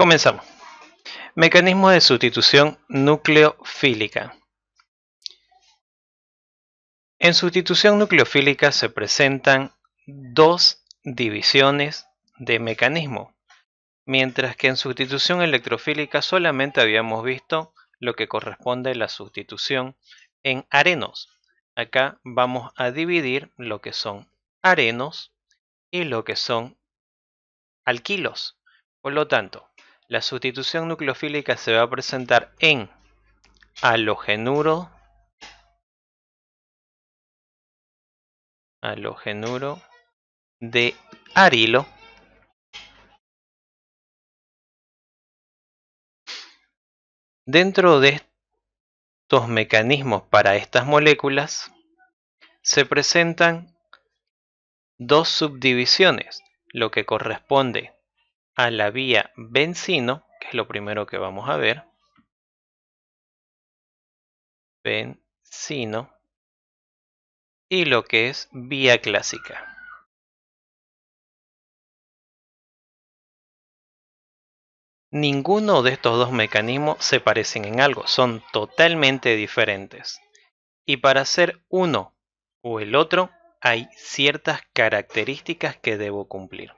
Comenzamos. Mecanismo de sustitución nucleofílica. En sustitución nucleofílica se presentan dos divisiones de mecanismo, mientras que en sustitución electrofílica solamente habíamos visto lo que corresponde a la sustitución en arenos. Acá vamos a dividir lo que son arenos y lo que son alquilos. Por lo tanto, la sustitución nucleofílica se va a presentar en halogenuro de arilo dentro de estos mecanismos para estas moléculas se presentan dos subdivisiones, lo que corresponde a la vía bencino, que es lo primero que vamos a ver, bencino, y lo que es vía clásica. Ninguno de estos dos mecanismos se parecen en algo, son totalmente diferentes. Y para hacer uno o el otro hay ciertas características que debo cumplir.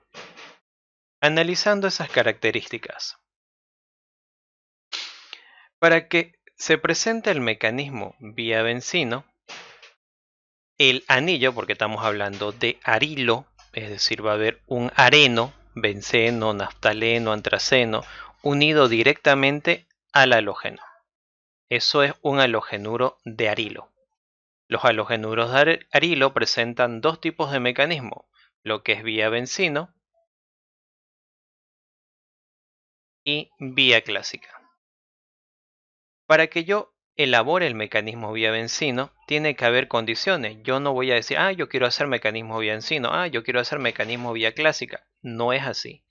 Analizando esas características, para que se presente el mecanismo vía bencino, el anillo, porque estamos hablando de arilo, es decir, va a haber un areno, benceno, naftaleno, antraceno, unido directamente al halógeno. Eso es un halogenuro de arilo. Los halogenuros de arilo presentan dos tipos de mecanismo, lo que es vía bencino y vía clásica. Para que yo elabore el mecanismo vía bencino, tiene que haber condiciones. Yo no voy a decir, yo quiero hacer mecanismo vía bencino, yo quiero hacer mecanismo vía clásica. No es así.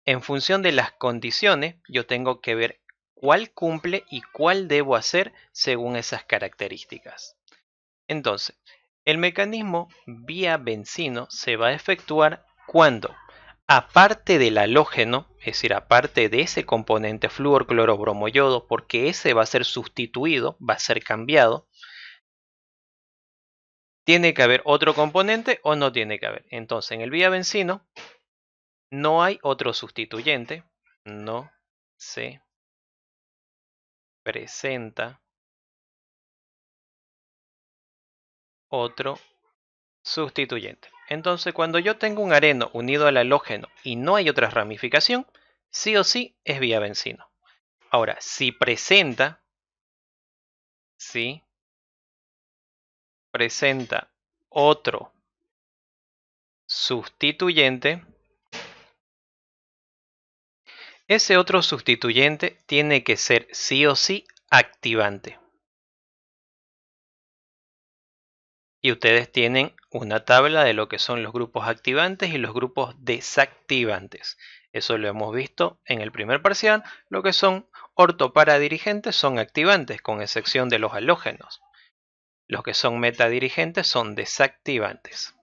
En función de las condiciones, yo tengo que ver cuál cumple y cuál debo hacer según esas características. Entonces, el mecanismo vía bencino se va a efectuar cuando, aparte del halógeno, es decir, aparte de ese componente flúor, cloro, bromo, yodo, porque ese va a ser sustituido, va a ser cambiado, ¿tiene que haber otro componente o no tiene que haber? Entonces, en el vía bencino no hay otro sustituyente, no se presenta otro sustituyente. Entonces, cuando yo tengo un areno unido al halógeno y no hay otra ramificación, sí o sí es vía bencino. Ahora, si presenta otro sustituyente, ese otro sustituyente tiene que ser sí o sí activante. Y ustedes tienen una tabla de lo que son los grupos activantes y los grupos desactivantes. Eso lo hemos visto en el primer parcial. Lo que son ortoparadirigentes son activantes, con excepción de los halógenos. Los que son metadirigentes son desactivantes.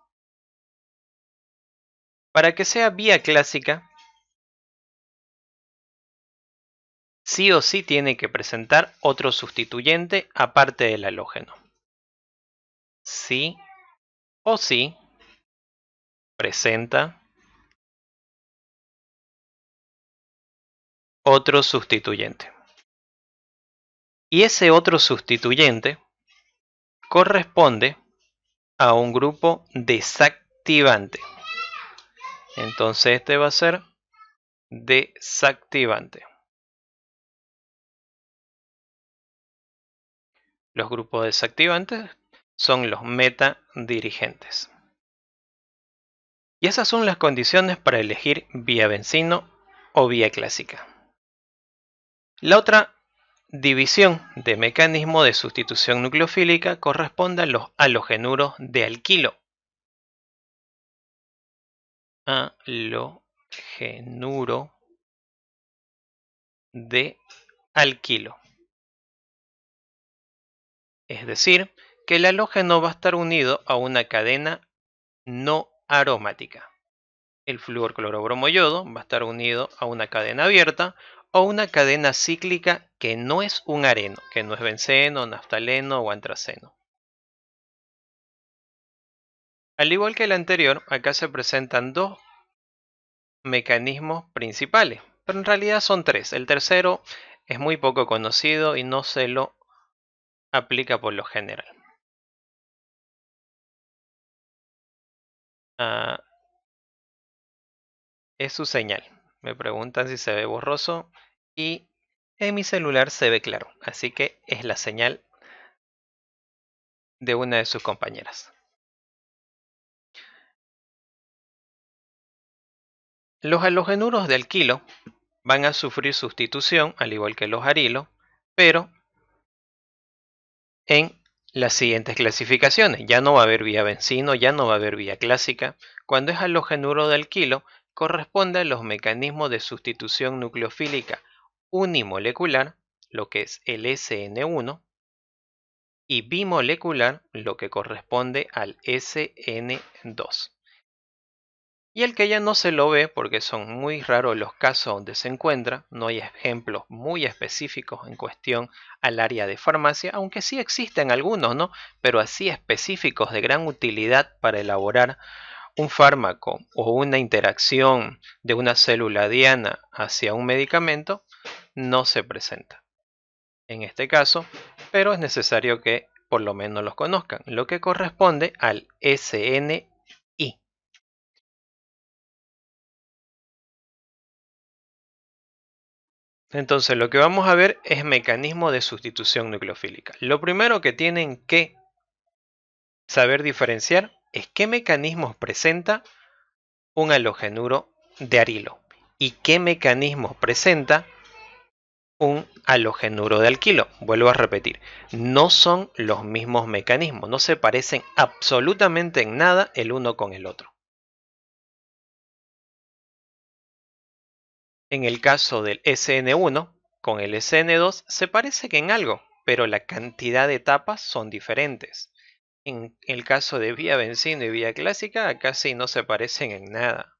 Para que sea vía clásica, sí o sí tiene que presentar otro sustituyente aparte del halógeno. Sí o sí presenta otro sustituyente. Y ese otro sustituyente corresponde a un grupo desactivante. Entonces este va a ser desactivante. Los grupos desactivantes son los metadirigentes. Y esas son las condiciones para elegir vía bencino o vía clásica. La otra división de mecanismo de sustitución nucleofílica corresponde a los halogenuros de alquilo. Halogenuro de alquilo. Es decir, que el halógeno va a estar unido a una cadena no aromática. El flúor clorobromo-yodo va a estar unido a una cadena abierta o una cadena cíclica que no es un areno, que no es benceno, naftaleno o antraceno. Al igual que el anterior, acá se presentan dos mecanismos principales, pero en realidad son tres. El tercero es muy poco conocido y no se lo aplica por lo general. Ah, es su señal. Me preguntan si se ve borroso y en mi celular se ve claro, así que es la señal de una de sus compañeras. Los halogenuros de alquilo van a sufrir sustitución, al igual que los arilos, pero en las siguientes clasificaciones. Ya no va a haber vía bencino, ya no va a haber vía clásica. Cuando es halogenuro de alquilo, corresponde a los mecanismos de sustitución nucleofílica unimolecular, lo que es el SN1, y bimolecular, lo que corresponde al SN2. Y el que ya no se lo ve porque son muy raros los casos donde se encuentra, no hay ejemplos muy específicos en cuestión al área de farmacia, aunque sí existen algunos, ¿no? Pero así específicos de gran utilidad para elaborar un fármaco o una interacción de una célula diana hacia un medicamento, no se presenta en este caso, pero es necesario que por lo menos los conozcan, lo que corresponde al SNI. Entonces, lo que vamos a ver es mecanismo de sustitución nucleofílica. Lo primero que tienen que saber diferenciar es qué mecanismos presenta un halogenuro de arilo y qué mecanismos presenta un halogenuro de alquilo. Vuelvo a repetir, no son los mismos mecanismos, no se parecen absolutamente en nada el uno con el otro. En el caso del SN1 con el SN2 se parecen en algo, pero la cantidad de etapas son diferentes. En el caso de vía bencino y vía clásica, casi no se parecen en nada.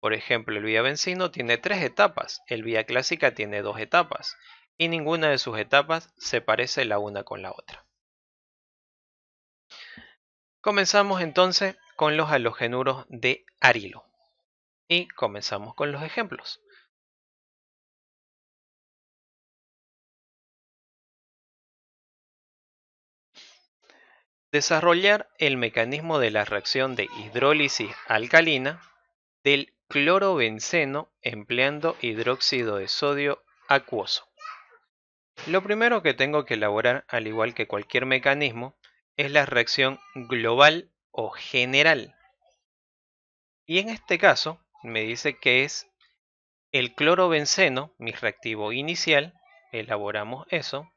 Por ejemplo, el vía bencino tiene 3 etapas, el vía clásica tiene 2 etapas, y ninguna de sus etapas se parece la una con la otra. Comenzamos entonces con los halogenuros de arilo. Y comenzamos con los ejemplos. Desarrollar el mecanismo de la reacción de hidrólisis alcalina del clorobenceno empleando hidróxido de sodio acuoso. Lo primero que tengo que elaborar, al igual que cualquier mecanismo, es la reacción global o general. Y en este caso me dice que es el clorobenceno, mi reactivo inicial, elaboramos eso,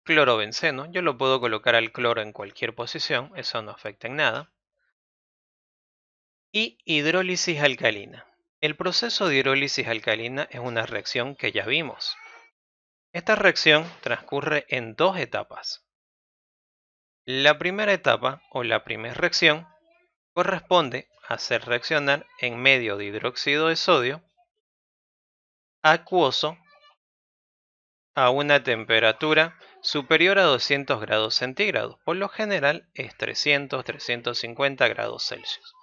clorobenceno, yo lo puedo colocar al cloro en cualquier posición, eso no afecta en nada, y hidrólisis alcalina. El proceso de hidrólisis alcalina es una reacción que ya vimos. Esta reacción transcurre en 2 etapas. La primera etapa o la primera reacción corresponde a hacer reaccionar en medio de hidróxido de sodio acuoso a una temperatura superior a 200 grados centígrados. Por lo general es 300-350 grados Celsius.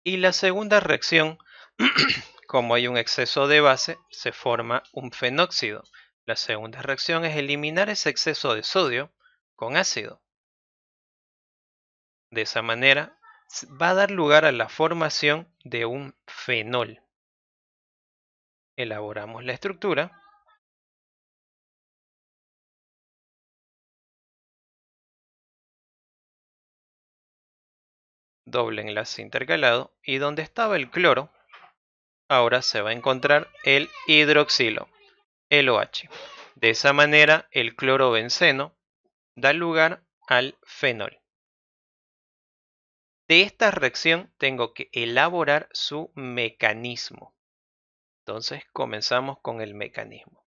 Y la segunda reacción, como hay un exceso de base, se forma un fenóxido. La segunda reacción es eliminar ese exceso de sodio con ácido. De esa manera va a dar lugar a la formación de un fenol. Elaboramos la estructura. Doble enlace intercalado. Y donde estaba el cloro, ahora se va a encontrar el hidroxilo, el OH. De esa manera, el clorobenceno da lugar al fenol. De esta reacción tengo que elaborar su mecanismo. Entonces comenzamos con el mecanismo.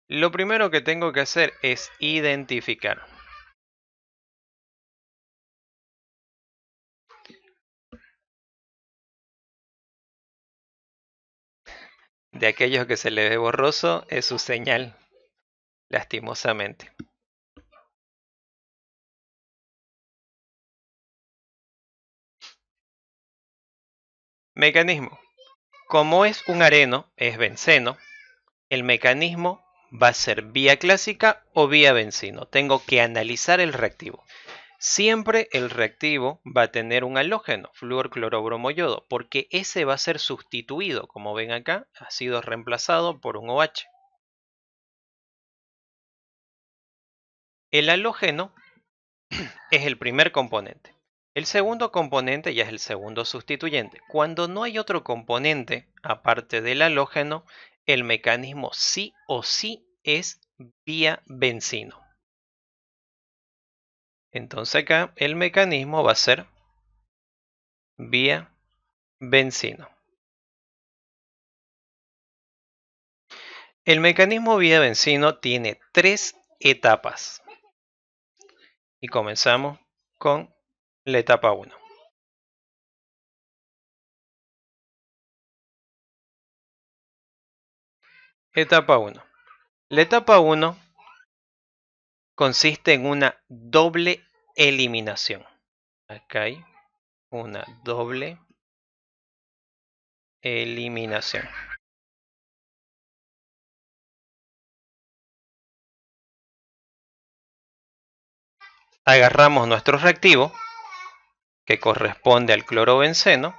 Lo primero que tengo que hacer es identificar. De aquellos que se le ve borroso es su señal, lastimosamente. Mecanismo. Como es un areno, es benceno, el mecanismo va a ser vía clásica o vía benceno. Tengo que analizar el reactivo. Siempre el reactivo va a tener un halógeno, flúor, cloro, bromo, yodo, porque ese va a ser sustituido, como ven acá, ha sido reemplazado por un OH. El halógeno es el primer componente. El segundo componente ya es el segundo sustituyente. Cuando no hay otro componente aparte del halógeno, el mecanismo sí o sí es vía benceno. Entonces acá el mecanismo va a ser vía benceno. El mecanismo vía benceno tiene 3 etapas. Y comenzamos con la etapa 1. Etapa 1. La etapa 1 consiste en una doble eliminación. Acá hay una doble eliminación. Agarramos nuestro reactivo, que corresponde al clorobenceno,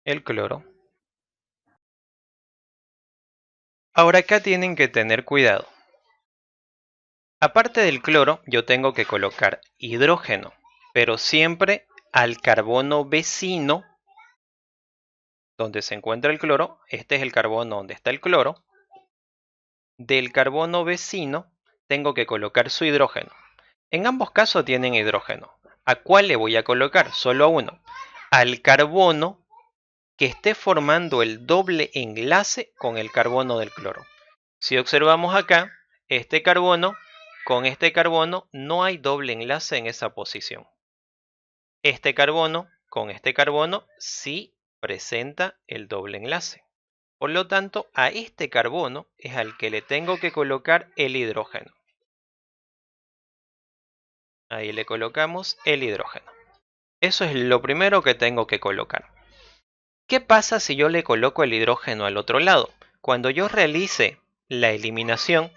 el cloro. Ahora acá tienen que tener cuidado. Aparte del cloro, yo tengo que colocar hidrógeno, pero siempre al carbono vecino donde se encuentra el cloro. Este es el carbono donde está el cloro. Del carbono vecino tengo que colocar su hidrógeno. En ambos casos tienen hidrógeno. ¿A cuál le voy a colocar? Solo a uno. Al carbono que esté formando el doble enlace con el carbono del cloro. Si observamos acá, este carbono con este carbono no hay doble enlace en esa posición. Este carbono con este carbono sí presenta el doble enlace. Por lo tanto, a este carbono es al que le tengo que colocar el hidrógeno. Ahí le colocamos el hidrógeno. Eso es lo primero que tengo que colocar. ¿Qué pasa si yo le coloco el hidrógeno al otro lado? Cuando yo realice la eliminación,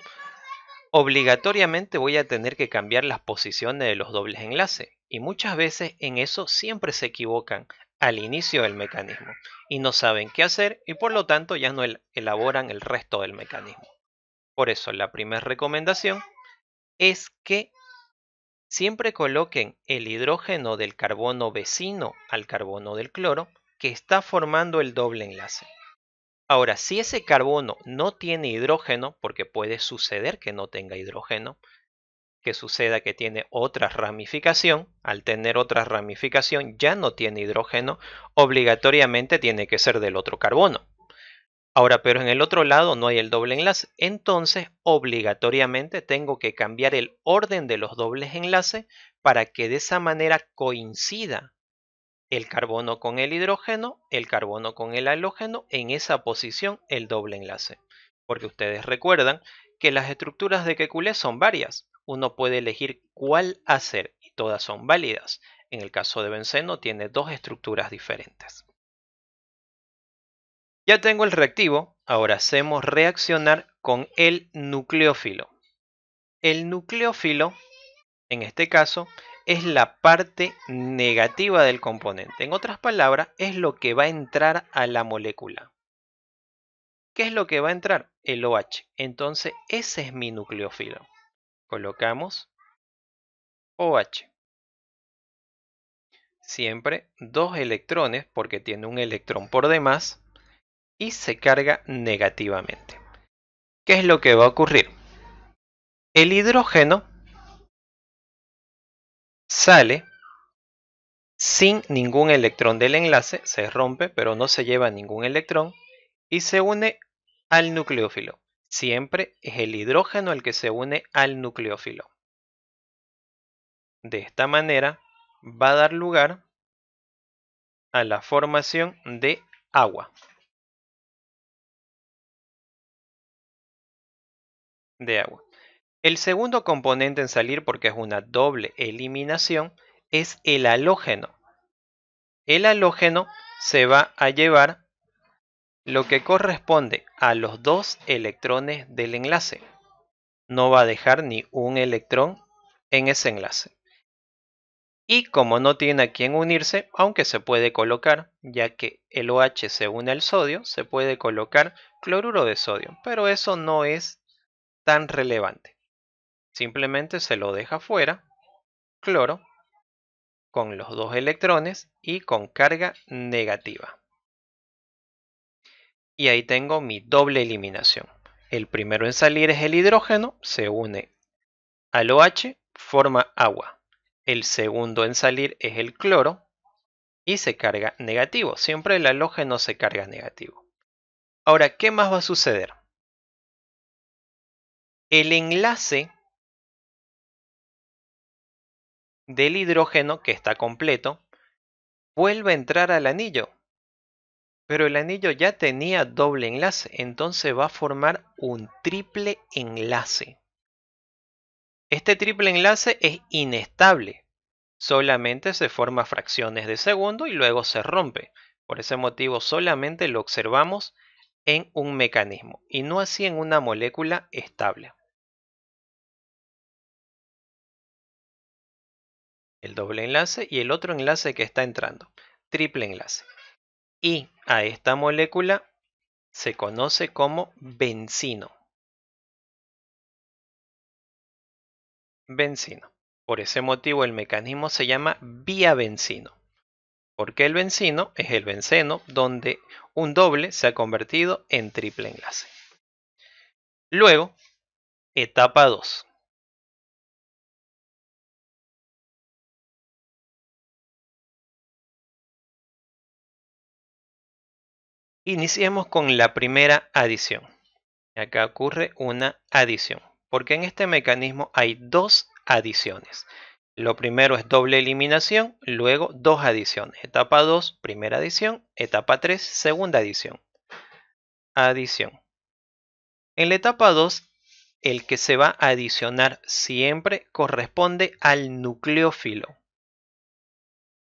obligatoriamente voy a tener que cambiar las posiciones de los dobles enlaces. Y muchas veces en eso siempre se equivocan al inicio del mecanismo y no saben qué hacer y por lo tanto ya no elaboran el resto del mecanismo. Por eso la primera recomendación es que siempre coloquen el hidrógeno del carbono vecino al carbono del cloro que está formando el doble enlace. Ahora, si ese carbono no tiene hidrógeno, porque puede suceder que no tenga hidrógeno, que suceda que tiene otra ramificación, al tener otra ramificación ya no tiene hidrógeno, obligatoriamente tiene que ser del otro carbono. Ahora, pero en el otro lado no hay el doble enlace, entonces obligatoriamente tengo que cambiar el orden de los dobles enlaces para que de esa manera coincida el carbono con el hidrógeno, el carbono con el halógeno, en esa posición el doble enlace. Porque ustedes recuerdan que las estructuras de Kekulé son varias. Uno puede elegir cuál hacer y todas son válidas. En el caso de benceno tiene dos estructuras diferentes. Ya tengo el reactivo, ahora hacemos reaccionar con el nucleófilo. El nucleófilo, en este caso, es la parte negativa del componente. En otras palabras, es lo que va a entrar a la molécula. qué es lo que va a entrar? El OH. Entonces ese es mi nucleófilo. Colocamos OH. Siempre 2 electrones porque tiene un electrón por demás y se carga negativamente. ¿Qué es lo que va a ocurrir? El hidrógeno sale sin ningún electrón del enlace, se rompe pero no se lleva ningún electrón y se une al nucleófilo. Siempre es el hidrógeno el que se une al nucleófilo. De esta manera va a dar lugar a la formación de agua. El segundo componente en salir, porque es una doble eliminación, es el halógeno. El halógeno se va a llevar lo que corresponde a los 2 electrones del enlace. No va a dejar ni un electrón en ese enlace. Y como no tiene a quién unirse, aunque se puede colocar, ya que el OH se une al sodio, se puede colocar cloruro de sodio, pero eso no es tan relevante. Simplemente se lo deja fuera, cloro, con los 2 electrones y con carga negativa. Y ahí tengo mi doble eliminación. El primero en salir es el hidrógeno, se une al OH, forma agua. El segundo en salir es el cloro y se carga negativo. Siempre el halógeno se carga negativo. Ahora, ¿qué más va a suceder? El enlace del hidrógeno, que está completo, vuelve a entrar al anillo. Pero el anillo ya tenía doble enlace, entonces va a formar un triple enlace. Este triple enlace es inestable. Solamente se forma fracciones de segundo y luego se rompe. Por ese motivo solamente lo observamos en un mecanismo y no así en una molécula estable. El doble enlace y el otro enlace que está entrando, triple enlace. Y a esta molécula se conoce como bencino. Bencino. Por ese motivo el mecanismo se llama vía bencino. Porque el bencino es el benceno donde un doble se ha convertido en triple enlace. Luego, etapa 2. Iniciemos con la primera adición. Acá ocurre una adición, porque en este mecanismo hay 2 adiciones. Lo primero es doble eliminación, luego 2 adiciones. Etapa 2, primera adición. Etapa 3, segunda adición. Adición. En la etapa 2, el que se va a adicionar siempre corresponde al nucleófilo.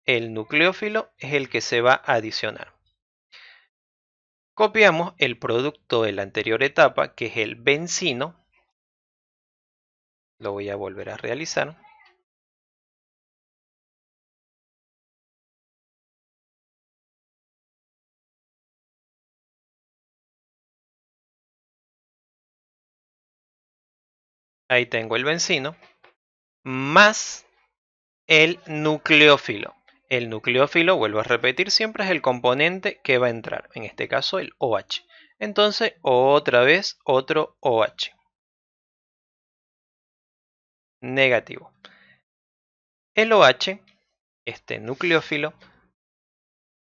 El nucleófilo es el que se va a adicionar. Copiamos el producto de la anterior etapa, que es el bencino. Lo voy a volver a realizar. Ahí tengo el bencino, más el nucleófilo. El nucleófilo, vuelvo a repetir, siempre es el componente que va a entrar, en este caso el OH. Entonces, otra vez, otro OH. Negativo. El OH, este nucleófilo,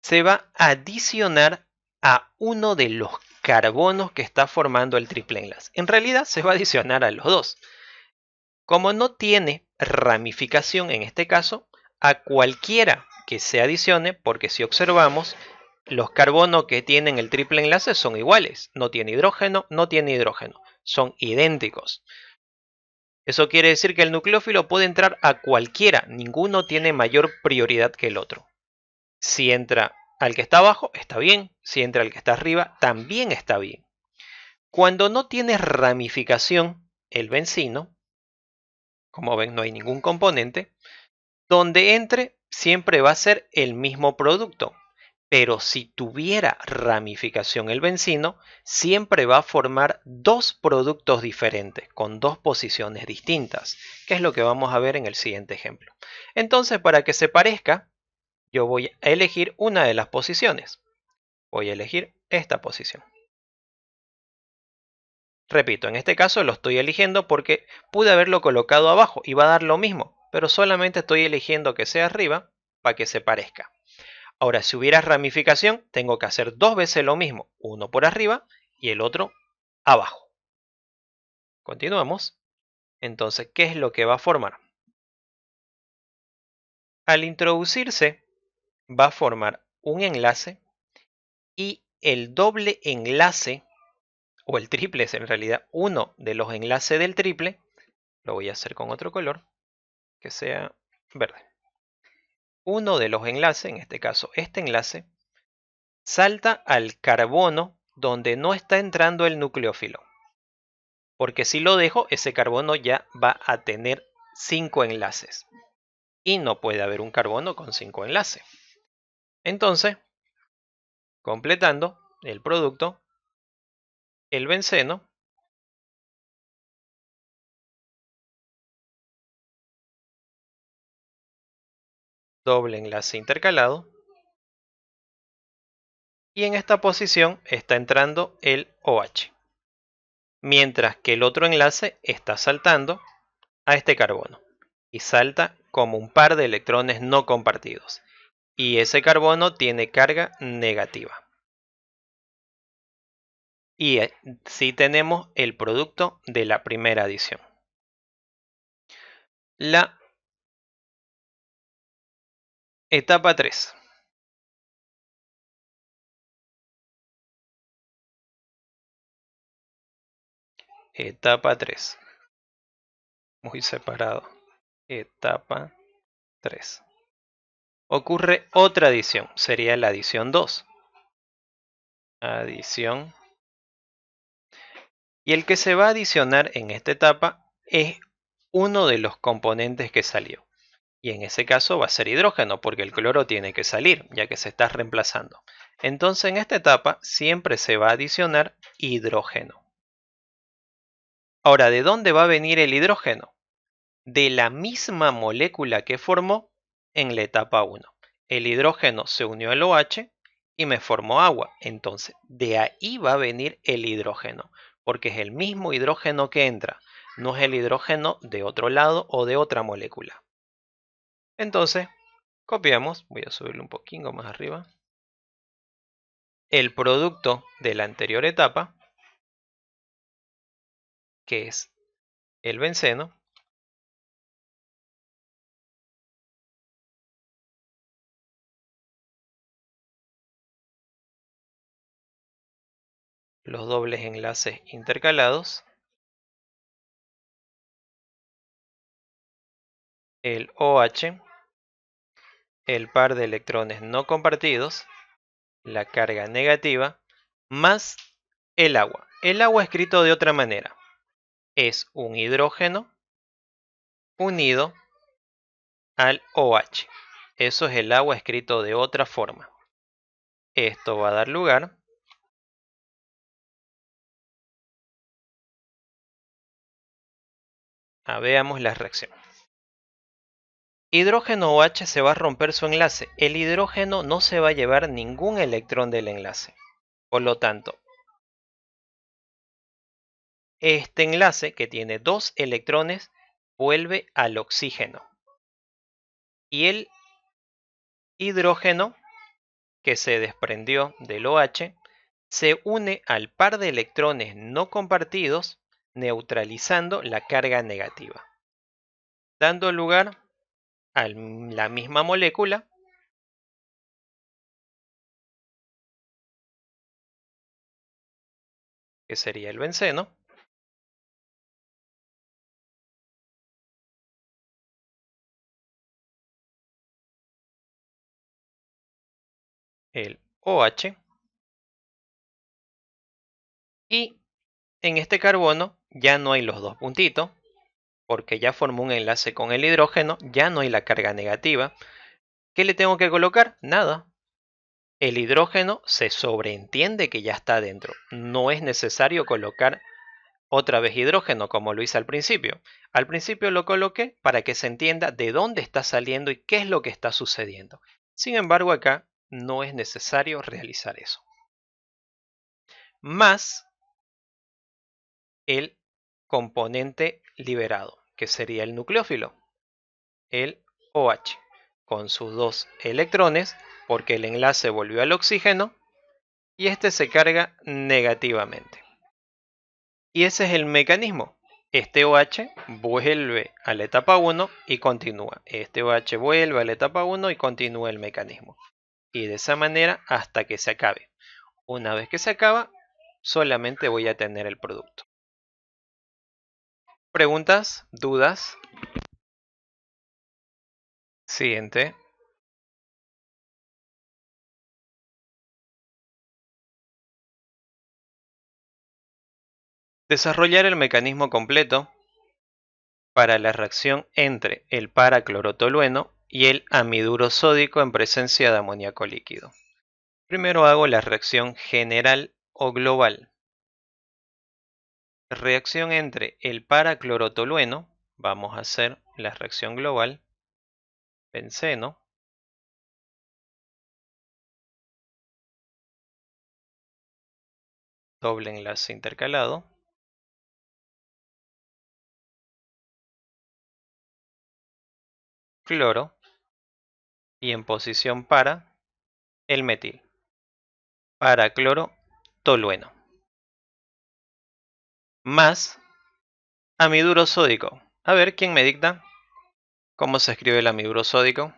se va a adicionar a uno de los carbonos que está formando el triple enlace. En realidad se va a adicionar a los 2. Como no tiene ramificación en este caso, a cualquiera que se adicione, porque si observamos, los carbonos que tienen el triple enlace son iguales. No tiene hidrógeno, no tiene hidrógeno. Son idénticos. Eso quiere decir que el nucleófilo puede entrar a cualquiera. Ninguno tiene mayor prioridad que el otro. Si entra al que está abajo, está bien. Si entra al que está arriba, también está bien. Cuando no tiene ramificación, el bencino, como ven, no hay ningún componente. Donde entre siempre va a ser el mismo producto. Pero si tuviera ramificación el bencino, siempre va a formar dos productos diferentes, con dos posiciones distintas, que es lo que vamos a ver en el siguiente ejemplo. Entonces, para que se parezca, yo voy a elegir una de las posiciones. Voy a elegir esta posición. Repito, en este caso lo estoy eligiendo porque pude haberlo colocado abajo y va a dar lo mismo, pero solamente estoy eligiendo que sea arriba para que se parezca. Ahora, si hubiera ramificación, tengo que hacer dos veces lo mismo, uno por arriba y el otro abajo. Continuamos. Entonces, ¿qué es lo que va a formar? Al introducirse, va a formar un enlace y el doble enlace, o el triple es en realidad uno de los enlaces del triple, lo voy a hacer con otro color, que sea verde. Uno de los enlaces, en este caso este enlace, salta al carbono donde no está entrando el nucleófilo. Porque si lo dejo, ese carbono ya va a tener 5 enlaces. Y no puede haber un carbono con 5 enlaces. Entonces, completando el producto, el benceno doble enlace intercalado. Y en esta posición está entrando el OH. Mientras que el otro enlace está saltando a este carbono. Y salta como un par de electrones no compartidos. Y ese carbono tiene carga negativa. Y sí tenemos el producto de la primera adición. La etapa 3. Etapa 3. Muy separado. Etapa 3. Ocurre otra adición. Sería la adición 2. Adición. Y el que se va a adicionar en esta etapa es uno de los componentes que salió. Y en ese caso va a ser hidrógeno, porque el cloro tiene que salir, ya que se está reemplazando. Entonces en esta etapa siempre se va a adicionar hidrógeno. Ahora, ¿de dónde va a venir el hidrógeno? De la misma molécula que formó en la etapa 1. El hidrógeno se unió al OH y me formó agua. Entonces, de ahí va a venir el hidrógeno, porque es el mismo hidrógeno que entra, no es el hidrógeno de otro lado o de otra molécula. Entonces, copiamos, voy a subirlo un poquito más arriba, el producto de la anterior etapa, que es el benceno, los dobles enlaces intercalados, el OH, el par de electrones no compartidos, la carga negativa, más el agua. El agua escrito de otra manera es un hidrógeno unido al OH. Eso es el agua escrito de otra forma. Esto va a dar lugar a veamos la reacción. Hidrógeno OH se va a romper su enlace. El hidrógeno no se va a llevar ningún electrón del enlace. Por lo tanto, este enlace que tiene 2 electrones vuelve al oxígeno. Y el hidrógeno que se desprendió del OH se une al par de electrones no compartidos, neutralizando la carga negativa, dando lugar a la misma molécula que sería el benceno, el OH, y en este carbono ya no hay los dos puntitos, porque ya formó un enlace con el hidrógeno, ya no hay la carga negativa. ¿Qué le tengo que colocar? Nada. el hidrógeno se sobreentiende que ya está dentro. No es necesario colocar otra vez hidrógeno como lo hice al principio. Al principio lo coloqué para que se entienda de dónde está saliendo y qué es lo que está sucediendo. Sin embargo, acá no es necesario realizar eso. Más el componente liberado, que sería el nucleófilo, el OH, con sus dos electrones, porque el enlace volvió al oxígeno y este se carga negativamente. Y ese es el mecanismo. Este OH vuelve a la etapa 1 y continúa. Este OH vuelve a la etapa 1 y continúa el mecanismo. Y de esa manera hasta que se acabe. Una vez que se acaba, solamente voy a tener el producto. ¿Preguntas? ¿Dudas? Siguiente. Desarrollar el mecanismo completo para la reacción entre el paraclorotolueno y el amiduro sódico en presencia de amoníaco líquido. Primero hago la reacción general o global. Reacción entre el paraclorotolueno, vamos a hacer la reacción global, benceno, doble enlace intercalado, cloro, y en posición para el metil, paraclorotolueno, más amiduro sódico. A ver, ¿quién me dicta cómo se escribe el amiduro sódico?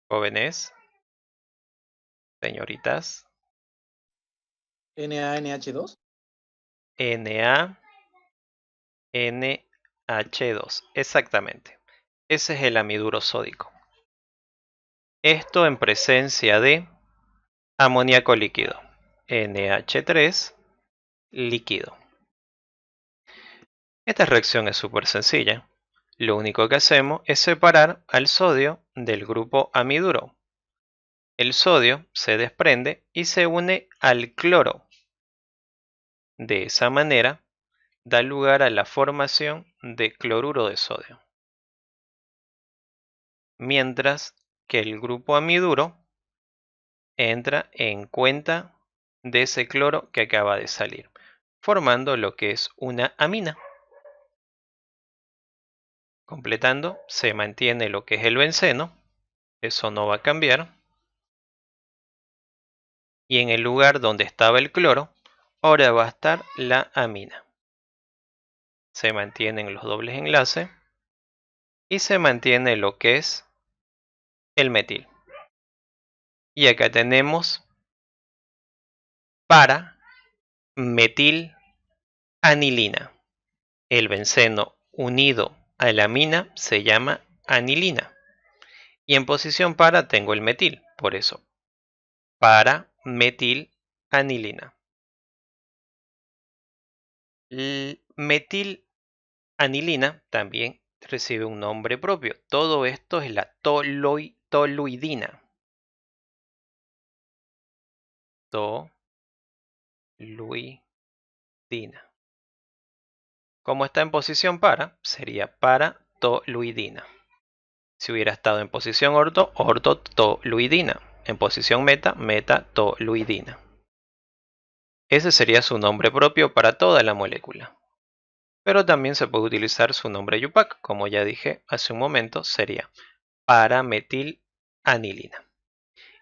Jóvenes, señoritas, NaNH2. NaNH2, exactamente. Ese es el amiduro sódico. Esto en presencia de amoníaco líquido, NH3 líquido. Esta reacción es súper sencilla. Lo único que hacemos es separar al sodio del grupo amiduro. El sodio se desprende y se une al cloro. De esa manera da lugar a la formación de cloruro de sodio. Mientras que el grupo amiduro entra en cuenta de ese cloro que acaba de salir, formando lo que es una amina. Completando, se mantiene lo que es el benceno, eso no va a cambiar. Y en el lugar donde estaba el cloro, ahora va a estar la amina. Se mantienen los dobles enlaces y se mantiene lo que es el metil. Y acá tenemos para metil anilina. El benceno unido a la amina se llama anilina. Y en posición para tengo el metil, por eso para metil anilina. Metil anilina también recibe un nombre propio. Todo esto es la toluidina. Toluidina. Como está en posición para, sería para-toluidina. Si hubiera estado en posición orto, ortotoluidina. En posición meta, meta-toluidina. Ese sería su nombre propio para toda la molécula. Pero también se puede utilizar su nombre Yupac, como ya dije hace un momento, sería para-metilanilina.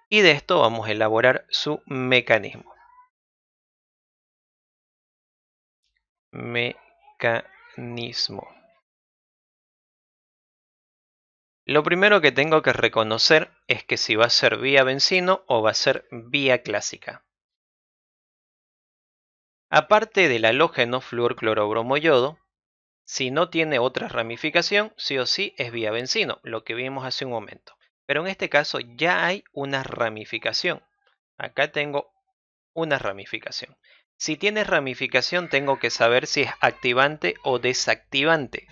Y de esto vamos a elaborar su mecanismo. Mecanismo. Lo primero que tengo que reconocer es que si va a ser vía bencino o va a ser vía clásica. Aparte del halógeno fluorclorobromoyodo, si no tiene otra ramificación, sí o sí es vía bencino, lo que vimos hace un momento. Pero en este caso ya hay una ramificación. Acá tengo una ramificación. Si tiene ramificación, tengo que saber si es activante o desactivante.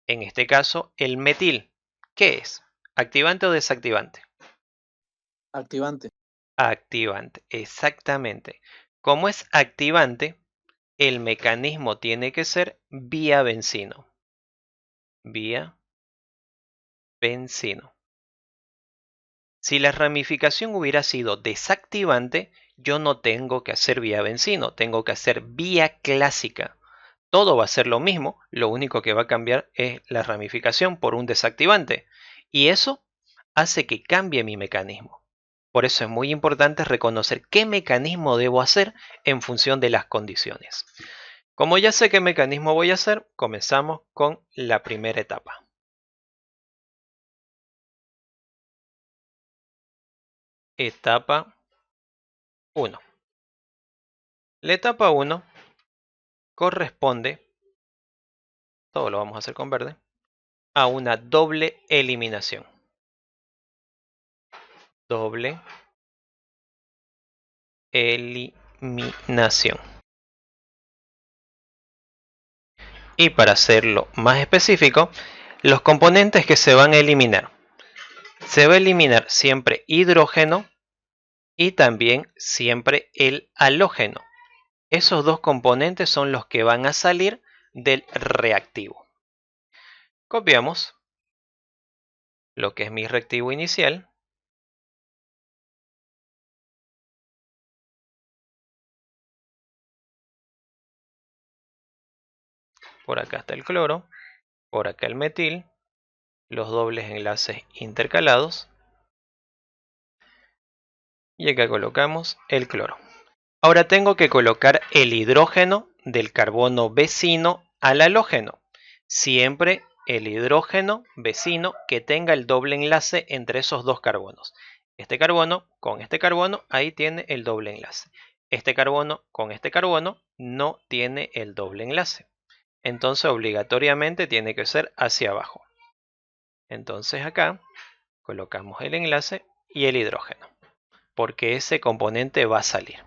En este caso, el metil. ¿Qué es? ¿Activante o desactivante? Activante. Activante, exactamente. Como es activante, el mecanismo tiene que ser vía bencino. Vía bencino. Si la ramificación hubiera sido desactivante, yo no tengo que hacer vía bencino, tengo que hacer vía clásica. Todo va a ser lo mismo, lo único que va a cambiar es la ramificación por un desactivante. Y eso hace que cambie mi mecanismo. Por eso es muy importante reconocer qué mecanismo debo hacer en función de las condiciones. Como ya sé qué mecanismo voy a hacer, comenzamos con la primera etapa. Etapa 1. La etapa 1 corresponde, todo lo vamos a hacer con verde, a una doble eliminación. Doble eliminación. Y para hacerlo más específico, los componentes que se van a eliminar. Se va a eliminar siempre hidrógeno y también siempre el halógeno. Esos dos componentes son los que van a salir del reactivo. Copiamos lo que es mi reactivo inicial. Por acá está el cloro, por acá el metil, los dobles enlaces intercalados. Y acá colocamos el cloro. Ahora tengo que colocar el hidrógeno del carbono vecino al halógeno. Siempre el hidrógeno vecino que tenga el doble enlace entre esos dos carbonos. Este carbono con este carbono, ahí tiene el doble enlace. Este carbono con este carbono no tiene el doble enlace. Entonces obligatoriamente tiene que ser hacia abajo. Entonces acá colocamos el enlace y el hidrógeno, porque ese componente va a salir.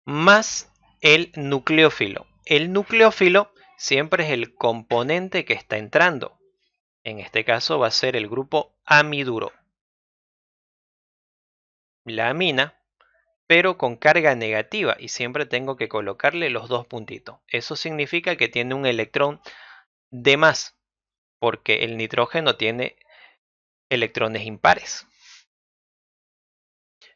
Más el nucleófilo. El nucleófilo siempre es el componente que está entrando. En este caso va a ser el grupo amiduro. La amina, pero con carga negativa, y siempre tengo que colocarle los dos puntitos. Eso significa que tiene un electrón de más, porque el nitrógeno tiene electrones impares.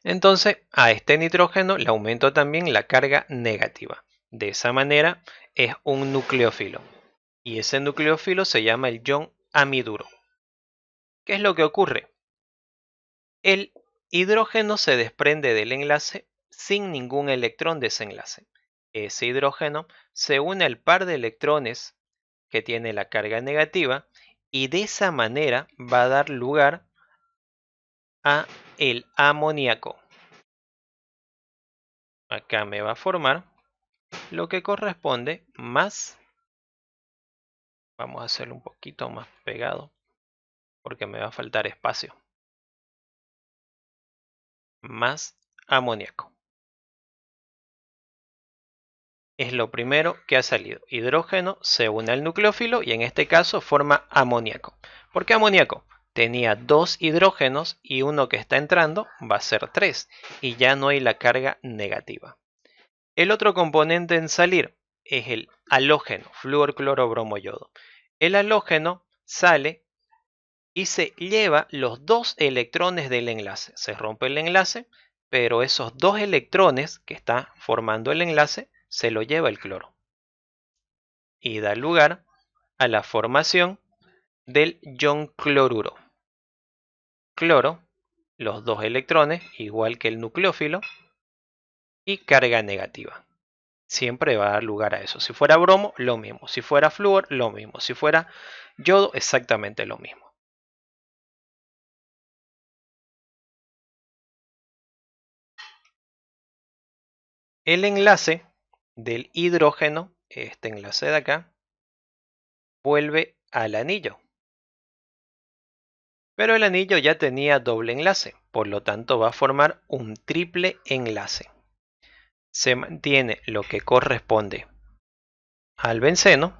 Entonces a este nitrógeno le aumento también la carga negativa. De esa manera es un nucleófilo. Y ese nucleófilo se llama el ion amiduro. ¿Qué es lo que ocurre? El hidrógeno se desprende del enlace sin ningún electrón de ese enlace. Ese hidrógeno se une al par de electrones que tiene la carga negativa y de esa manera va a dar lugar a el amoníaco. Acá me va a formar lo que corresponde más, vamos a hacerlo un poquito más pegado porque me va a faltar espacio, más amoníaco. Es lo primero que ha salido. Hidrógeno se une al nucleófilo y en este caso forma amoníaco. ¿Por qué amoníaco? Tenía dos hidrógenos y uno que está entrando va a ser 3 y ya no hay la carga negativa. El otro componente en salir es el halógeno, flúor, cloro, bromo, yodo. El halógeno sale y se lleva los dos electrones del enlace. Se rompe el enlace, pero esos dos electrones que está formando el enlace se lo lleva el cloro y da lugar a la formación del ion cloruro. Cloro, los dos electrones, igual que el nucleófilo, y carga negativa. Siempre va a dar lugar a eso. Si fuera bromo, lo mismo. Si fuera flúor, lo mismo. Si fuera yodo, exactamente lo mismo. El enlace del hidrógeno, este enlace de acá, vuelve al anillo. Pero el anillo ya tenía doble enlace, por lo tanto va a formar un triple enlace. se mantiene lo que corresponde al benceno.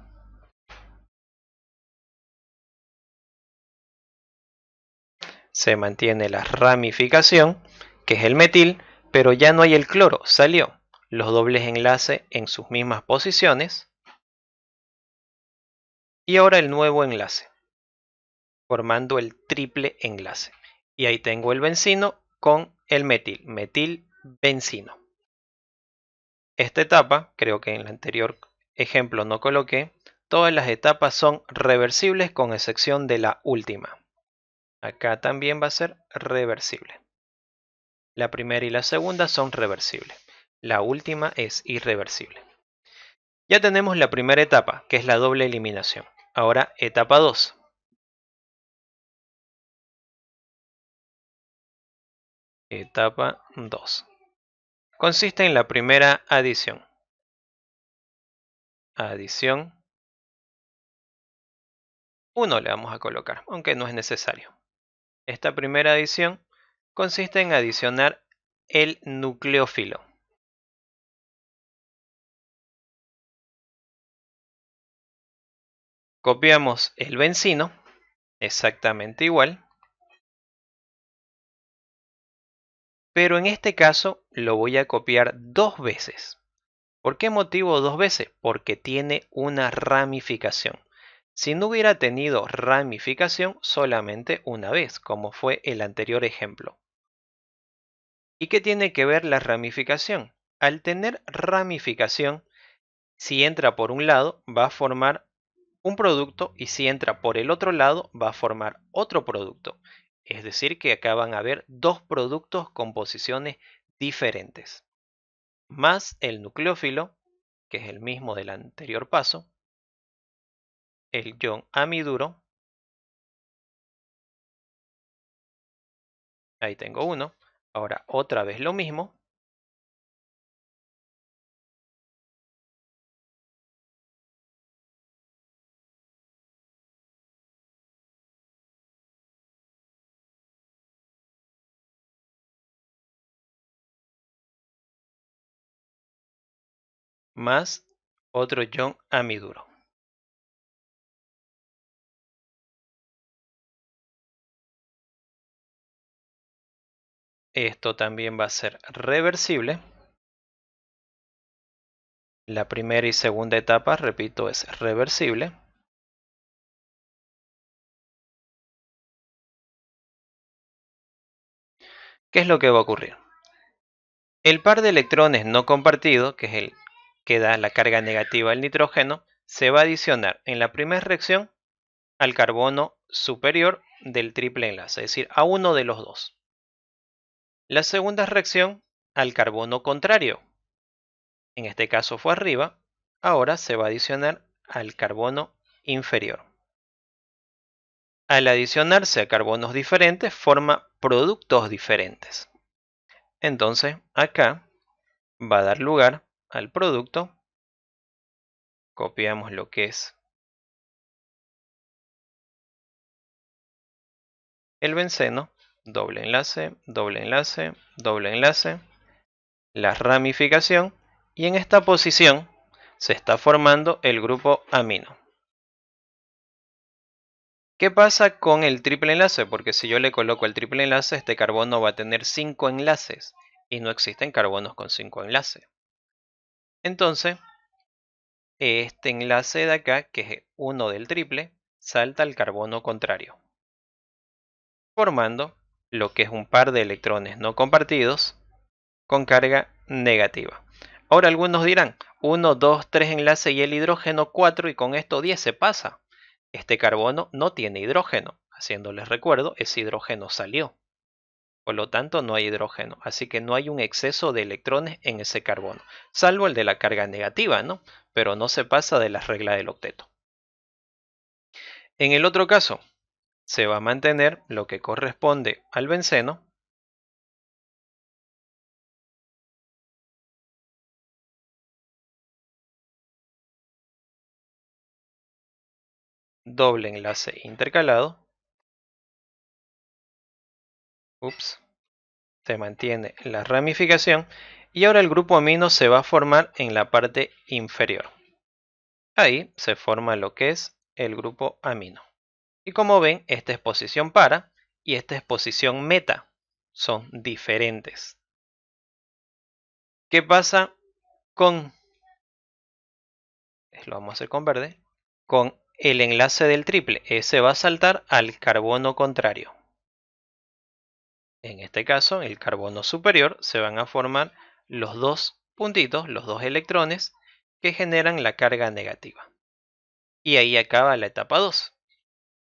Se mantiene la ramificación, que es el metil, pero ya no hay el cloro, salió. Los dobles enlaces en sus mismas posiciones. Y ahora el nuevo enlace, formando el triple enlace. Y ahí tengo el bencino con el metil, metilbencino. Esta etapa, creo que en el anterior ejemplo no coloqué, todas las etapas son reversibles con excepción de la última. Acá también va a ser reversible. La primera y la segunda son reversibles. La última es irreversible. Ya tenemos la primera etapa, que es la doble eliminación. Ahora, etapa 2. Etapa 2. Consiste en la primera adición. Adición 1 le vamos a colocar, aunque no es necesario. Esta primera adición consiste en adicionar el nucleófilo. Copiamos el bencino, exactamente igual, pero en este caso lo voy a copiar 2 veces. ¿Por qué motivo 2 veces? Porque tiene una ramificación. Si no hubiera tenido ramificación, solamente una vez, como fue el anterior ejemplo. ¿Y qué tiene que ver la ramificación? Al tener ramificación, si entra por un lado, va a formar un producto y si entra por el otro lado, va a formar otro producto. Es decir, que acá van a haber dos productos con posiciones diferentes. Más el nucleófilo, que es el mismo del anterior paso, el ion amiduro, ahí tengo uno. Ahora otra vez lo mismo, más otro ion amiduro. Esto también va a ser reversible. La primera y segunda etapa, repito, es reversible. ¿Qué es lo que va a ocurrir? El par de electrones no compartido, que es el que da la carga negativa al nitrógeno, se va a adicionar en la primera reacción al carbono superior del triple enlace, es decir, a uno de los dos. La segunda reacción al carbono contrario, en este caso fue arriba, ahora se va a adicionar al carbono inferior. Al adicionarse a carbonos diferentes, forma productos diferentes. Entonces, acá va a dar lugar al producto. Copiamos lo que es el benceno, doble enlace, doble enlace, doble enlace, la ramificación y en esta posición se está formando el grupo amino. ¿Qué pasa con el triple enlace? Porque si yo le coloco el triple enlace, este carbono va a tener 5 enlaces y no existen carbonos con 5 enlaces. Entonces, este enlace de acá, que es uno del triple, salta al carbono contrario, formando lo que es un par de electrones no compartidos con carga negativa. Ahora algunos dirán, 1, 2, 3 enlaces y el hidrógeno 4 y con esto 10 se pasa. Este carbono no tiene hidrógeno, haciéndoles recuerdo, ese hidrógeno salió. Por lo tanto no hay hidrógeno, así que no hay un exceso de electrones en ese carbono, salvo el de la carga negativa, ¿no? Pero no se pasa de la regla del octeto. En el otro caso, se va a mantener lo que corresponde al benceno, doble enlace intercalado, se mantiene la ramificación Y ahora el grupo amino se va a formar en la parte inferior. Ahí se forma lo que es el grupo amino. Y como ven, esta es posición para y esta es posición meta. Son diferentes. ¿Qué pasa con, lo vamos a hacer con verde, con el enlace del triple? Ese va a saltar al carbono contrario. En este caso, en el carbono superior se van a formar los dos puntitos, los dos electrones que generan la carga negativa. Y ahí acaba la etapa 2.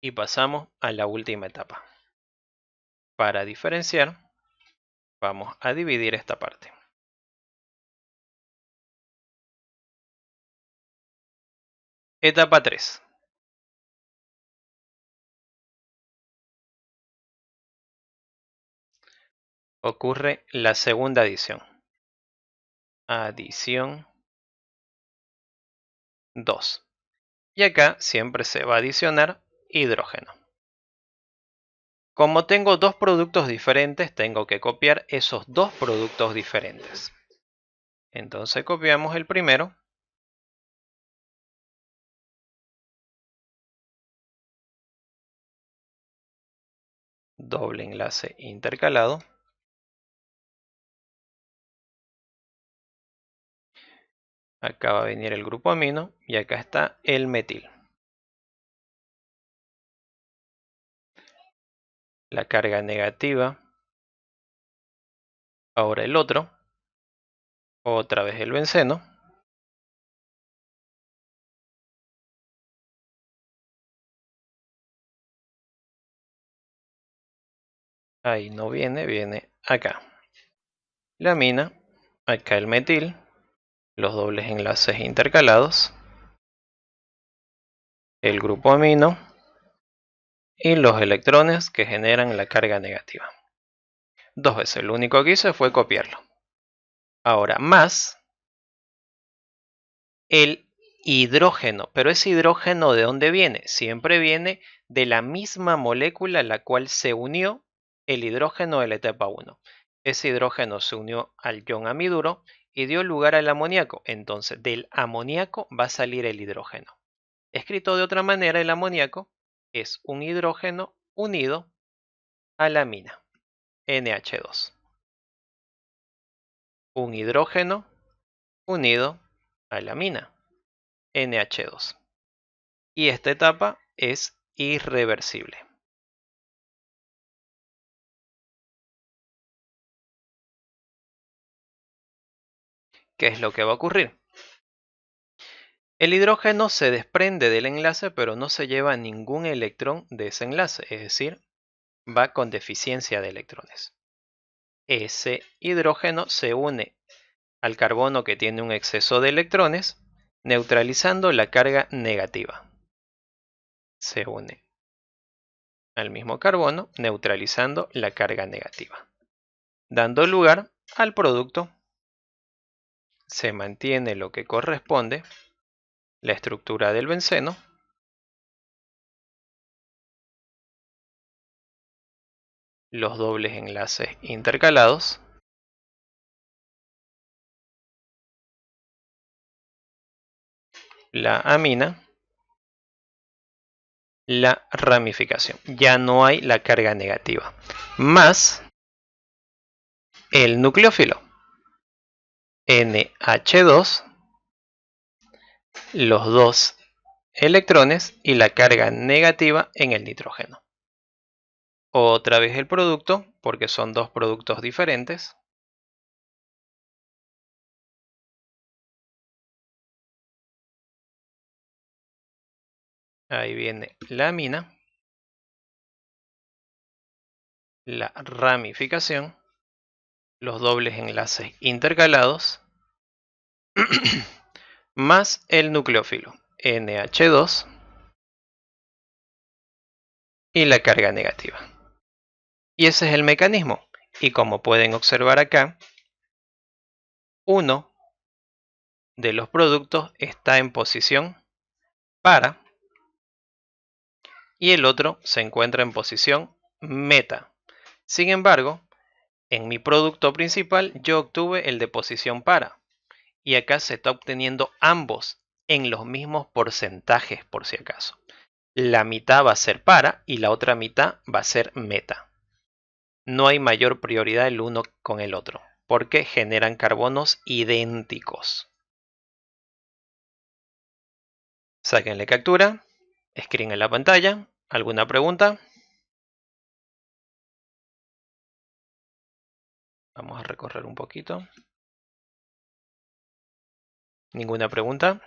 Y pasamos a la última etapa. Para diferenciar, vamos a dividir esta parte. Etapa 3. Ocurre la segunda adición. Adición 2. Y acá siempre se va a adicionar hidrógeno. Como tengo dos productos diferentes, tengo que copiar esos dos productos diferentes. Entonces copiamos el primero. Doble enlace intercalado. Acá va a venir el grupo amino y acá está el metil. La carga negativa. Ahora el otro. Otra vez el benceno. Ahí no viene, viene acá. La amina, acá el metil, los dobles enlaces intercalados, el grupo amino y los electrones que generan la carga negativa. Dos veces, lo único que hice fue copiarlo. Ahora, más el hidrógeno. Pero ese hidrógeno, ¿de dónde viene? Siempre viene de la misma molécula a la cual se unió el hidrógeno de la etapa 1. Ese hidrógeno se unió al ion amiduro y dio lugar al amoníaco. Entonces, del amoníaco va a salir el hidrógeno. Escrito de otra manera, el amoníaco es un hidrógeno unido a la amina, NH2. Un hidrógeno unido a la amina, NH2. Y esta etapa es irreversible. ¿Qué es lo que va a ocurrir? El hidrógeno se desprende del enlace, pero no se lleva ningún electrón de ese enlace, es decir, va con deficiencia de electrones. Ese hidrógeno se une al carbono que tiene un exceso de electrones, neutralizando la carga negativa. Se une al mismo carbono, neutralizando la carga negativa, dando lugar al producto. Se mantiene lo que corresponde, la estructura del benceno, los dobles enlaces intercalados, la amina, la ramificación. Ya no hay la carga negativa. Más el nucleófilo, NH2, los dos electrones y la carga negativa en el nitrógeno. Otra vez el producto, porque son dos productos diferentes. Ahí viene la amina, la ramificación, los dobles enlaces intercalados, más el nucleófilo, NH2, y la carga negativa. Y ese es el mecanismo. Y como pueden observar acá, uno de los productos está en posición para y el otro se encuentra en posición meta. Sin embargo, En mi producto principal yo obtuve el de posición para. Y acá se está obteniendo ambos en los mismos porcentajes, por si acaso. La mitad va a ser para y la otra mitad va a ser meta. No hay mayor prioridad el uno con el otro, porque generan carbonos idénticos. Sáquenle captura, screen en la pantalla. ¿Alguna pregunta? Vamos a recorrer un poquito. ¿Ninguna pregunta?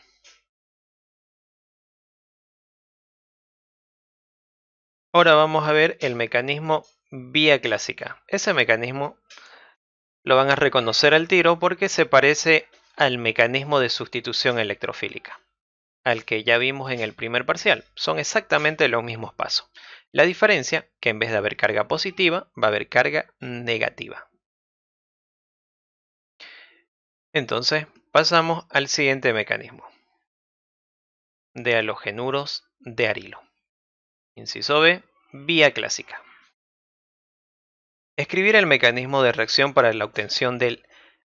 Ahora vamos a ver el mecanismo vía clásica. Ese mecanismo lo van a reconocer al tiro porque se parece al mecanismo de sustitución electrofílica, al que ya vimos en el primer parcial. Son exactamente los mismos pasos. La diferencia que en vez de haber carga positiva, va a haber carga negativa. Entonces, pasamos al siguiente mecanismo de halogenuros de arilo. Inciso B, vía clásica. Escribir el mecanismo de reacción para la obtención del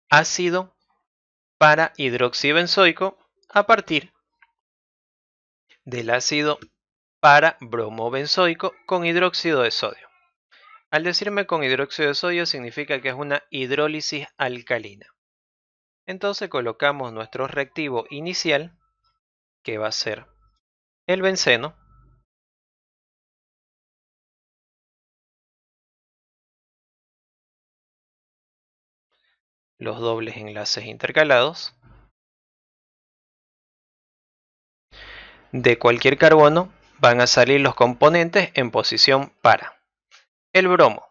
ácido para hidroxibenzoico a partir del ácido para bromobenzoico con hidróxido de sodio. Al decirme con hidróxido de sodio significa que es una hidrólisis alcalina. Entonces colocamos nuestro reactivo inicial, que va a ser el benceno, los dobles enlaces intercalados. De cualquier carbono van a salir los componentes en posición para. El bromo,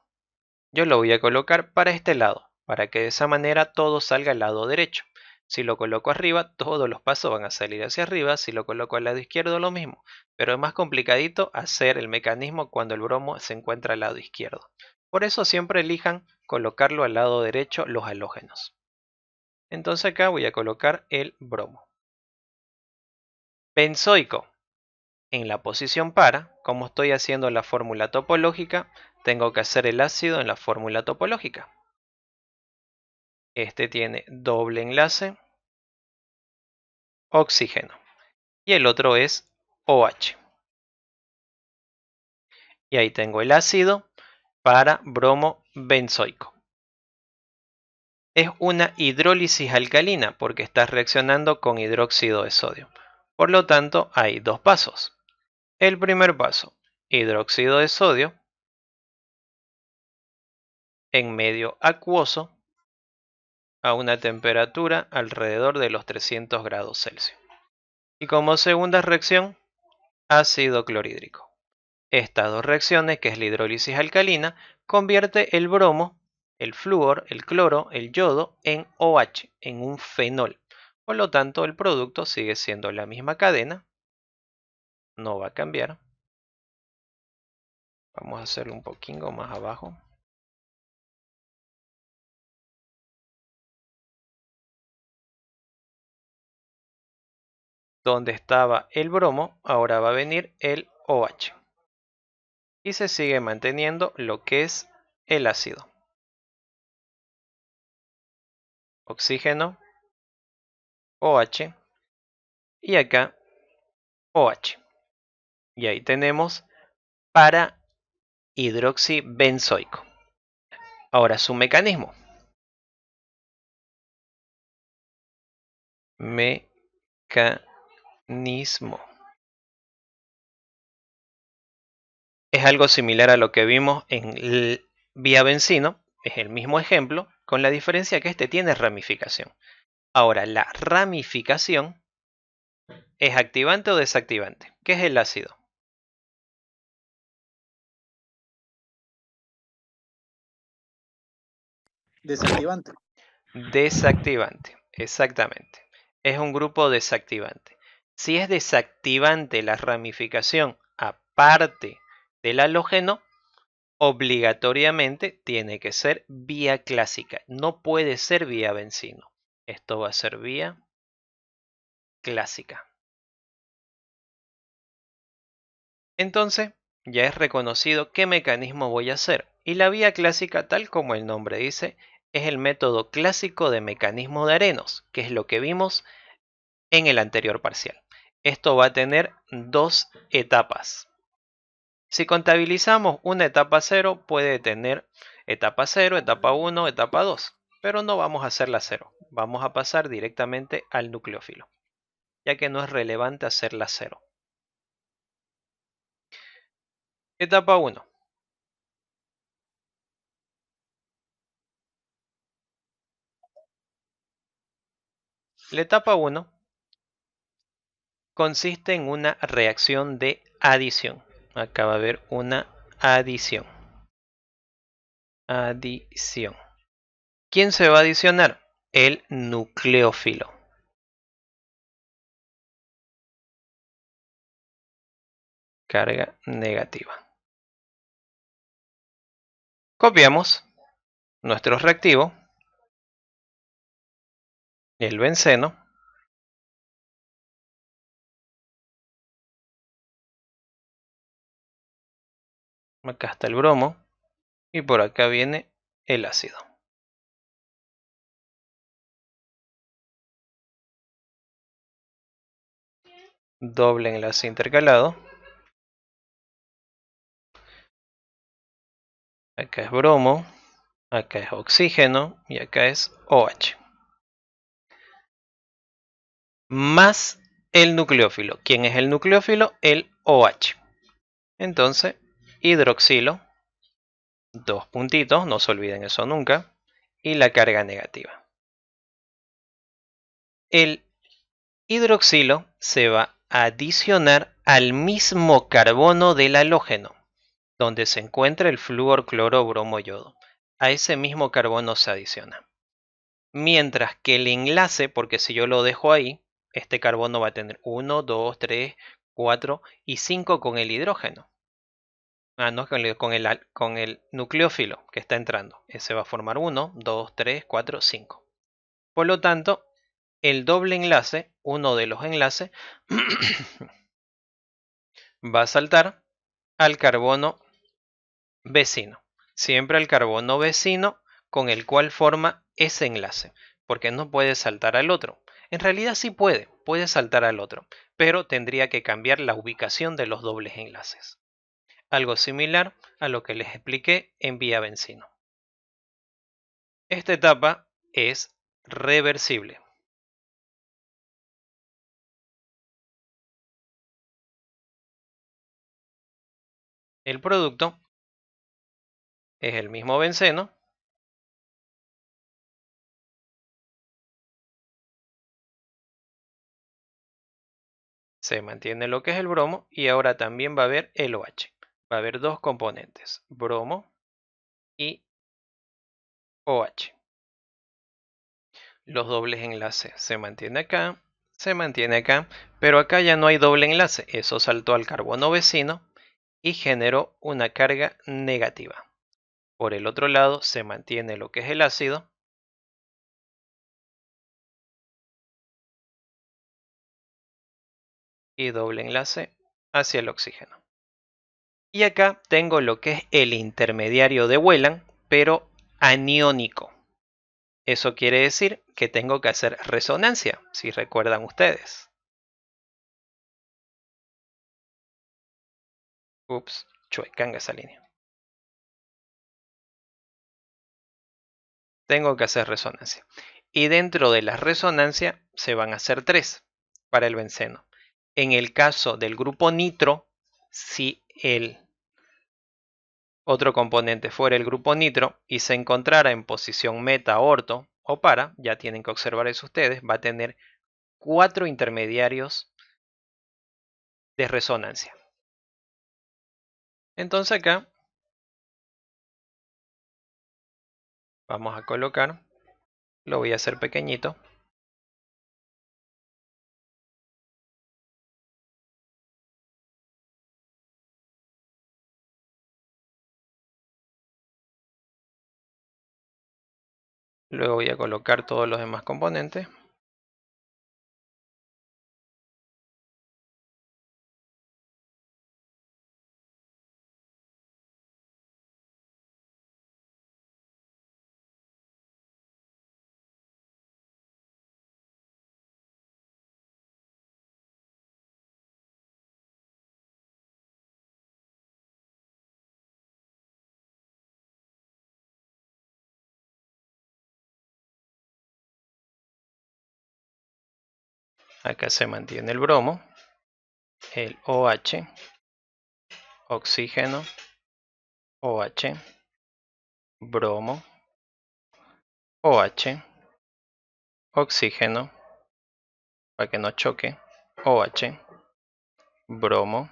yo lo voy a colocar para este lado, para que de esa manera todo salga al lado derecho. Si lo coloco arriba, todos los pasos van a salir hacia arriba. Si lo coloco al lado izquierdo, lo mismo. Pero es más complicadito hacer el mecanismo cuando el bromo se encuentra al lado izquierdo. Por eso siempre elijan colocarlo al lado derecho los halógenos. Entonces acá voy a colocar el bromo. Benzoico. En la posición para, como estoy haciendo la fórmula topológica, tengo que hacer el ácido en la fórmula topológica. Este tiene doble enlace, oxígeno, y el otro es OH. Y ahí tengo el ácido para bromo benzoico. Es una hidrólisis alcalina porque está reaccionando con hidróxido de sodio. Por lo tanto, hay dos pasos. El primer paso, hidróxido de sodio en medio acuoso a una temperatura alrededor de los 300 grados Celsius. Y como segunda reacción, ácido clorhídrico. Estas dos reacciones, que es la hidrólisis alcalina, convierte el bromo, el flúor, el cloro, el yodo en OH, en un fenol. Por lo tanto, el producto sigue siendo la misma cadena, no va a cambiar. Vamos a hacerlo un poquito más abajo. Donde estaba el bromo, ahora va a venir el OH. Y se sigue manteniendo lo que es el ácido. Oxígeno, OH y acá OH. Y ahí tenemos para hidroxibenzoico. Ahora su mecanismo. Mecanismo. Es algo similar a lo que vimos en el vía bencino. Es el mismo ejemplo, con la diferencia que este tiene ramificación. Ahora, la ramificación es activante o desactivante. ¿Qué es el ácido? Desactivante. Desactivante, exactamente. Es un grupo desactivante. Si es desactivante la ramificación aparte del halógeno, obligatoriamente tiene que ser vía clásica. No puede ser vía bencino. Esto va a ser vía clásica. Entonces, ya es reconocido qué mecanismo voy a hacer. Y la vía clásica, tal como el nombre dice, es el método clásico de mecanismo de Arenos, que es lo que vimos en el anterior parcial. Esto va a tener dos etapas. Si contabilizamos una etapa 0, puede tener etapa 0, etapa 1, etapa 2, pero no vamos a hacer la 0. Vamos a pasar directamente al nucleófilo, ya que no es relevante hacer la 0. Etapa 1. La etapa 1 consiste en una reacción de adición. Acá va a haber una adición. Adición. ¿Quién se va a adicionar? El nucleófilo. Carga negativa. Copiamos nuestro reactivo, el benceno. Acá está el bromo. Y por acá viene el ácido. Doble enlace intercalado. Acá es bromo. Acá es oxígeno. Y acá es OH. Más el nucleófilo. ¿Quién es el nucleófilo? El OH. Entonces, hidroxilo. Dos puntitos. No se olviden eso nunca. Y la carga negativa. El hidroxilo se va a adicionar al mismo carbono del halógeno, donde se encuentra el flúor, cloro, bromo, yodo. A ese mismo carbono se adiciona. Mientras que el enlace, porque si yo lo dejo ahí, este carbono va a tener 1, 2, 3, 4 y 5 con el hidrógeno. No, con el nucleófilo que está entrando. Ese va a formar 1, 2, 3, 4, 5. Por lo tanto, el doble enlace, uno de los enlaces, va a saltar al carbono vecino. Siempre al carbono vecino con el cual forma ese enlace, porque no puede saltar al otro. En realidad sí puede saltar al otro, pero tendría que cambiar la ubicación de los dobles enlaces. Algo similar a lo que les expliqué en vía bencino. Esta etapa es reversible. El producto es el mismo benceno, se mantiene lo que es el bromo y ahora también va a haber el OH. Va a haber dos componentes, bromo y OH. Los dobles enlaces se mantiene acá, pero acá ya no hay doble enlace. Eso saltó al carbono vecino y generó una carga negativa. Por el otro lado se mantiene lo que es el ácido y doble enlace hacia el oxígeno. Y acá tengo lo que es el intermediario de Wheeland, pero aniónico. Eso quiere decir que tengo que hacer resonancia, si recuerdan ustedes. Ups, chuecanga esa línea. Tengo que hacer resonancia. Y dentro de la resonancia se van a hacer tres para el benceno. En el caso del grupo nitro, si el otro componente fuera el grupo nitro y se encontrara en posición meta, orto o para, ya tienen que observar eso ustedes, va a tener 4 intermediarios de resonancia. Entonces acá vamos a colocar, lo voy a hacer pequeñito. Luego voy a colocar todos los demás componentes. Acá se mantiene el bromo, el OH, oxígeno, OH, bromo, OH, oxígeno, para que no choque, OH, bromo,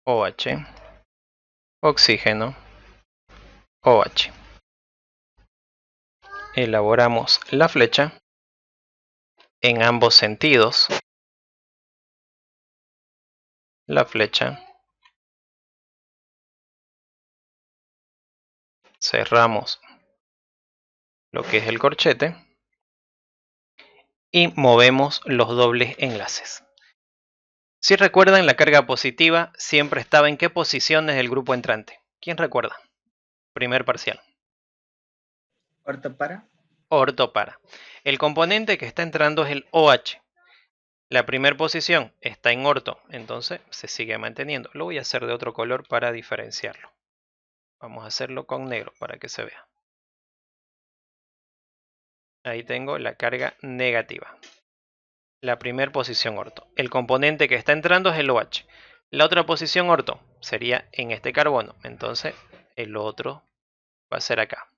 OH, oxígeno, OH. Elaboramos la flecha en ambos sentidos. La flecha. Cerramos lo que es el corchete y movemos los dobles enlaces. Si recuerdan, la carga positiva siempre estaba en qué posiciones del grupo entrante. ¿Quién recuerda? Primer parcial. Orto para. Orto para. El componente que está entrando es el OH. La primera posición está en orto, entonces se sigue manteniendo. Lo voy a hacer de otro color para diferenciarlo. Vamos a hacerlo con negro para que se vea. Ahí tengo la carga negativa. La primera posición orto. El componente que está entrando es el OH. La otra posición orto sería en este carbono. Entonces el otro va a ser acá.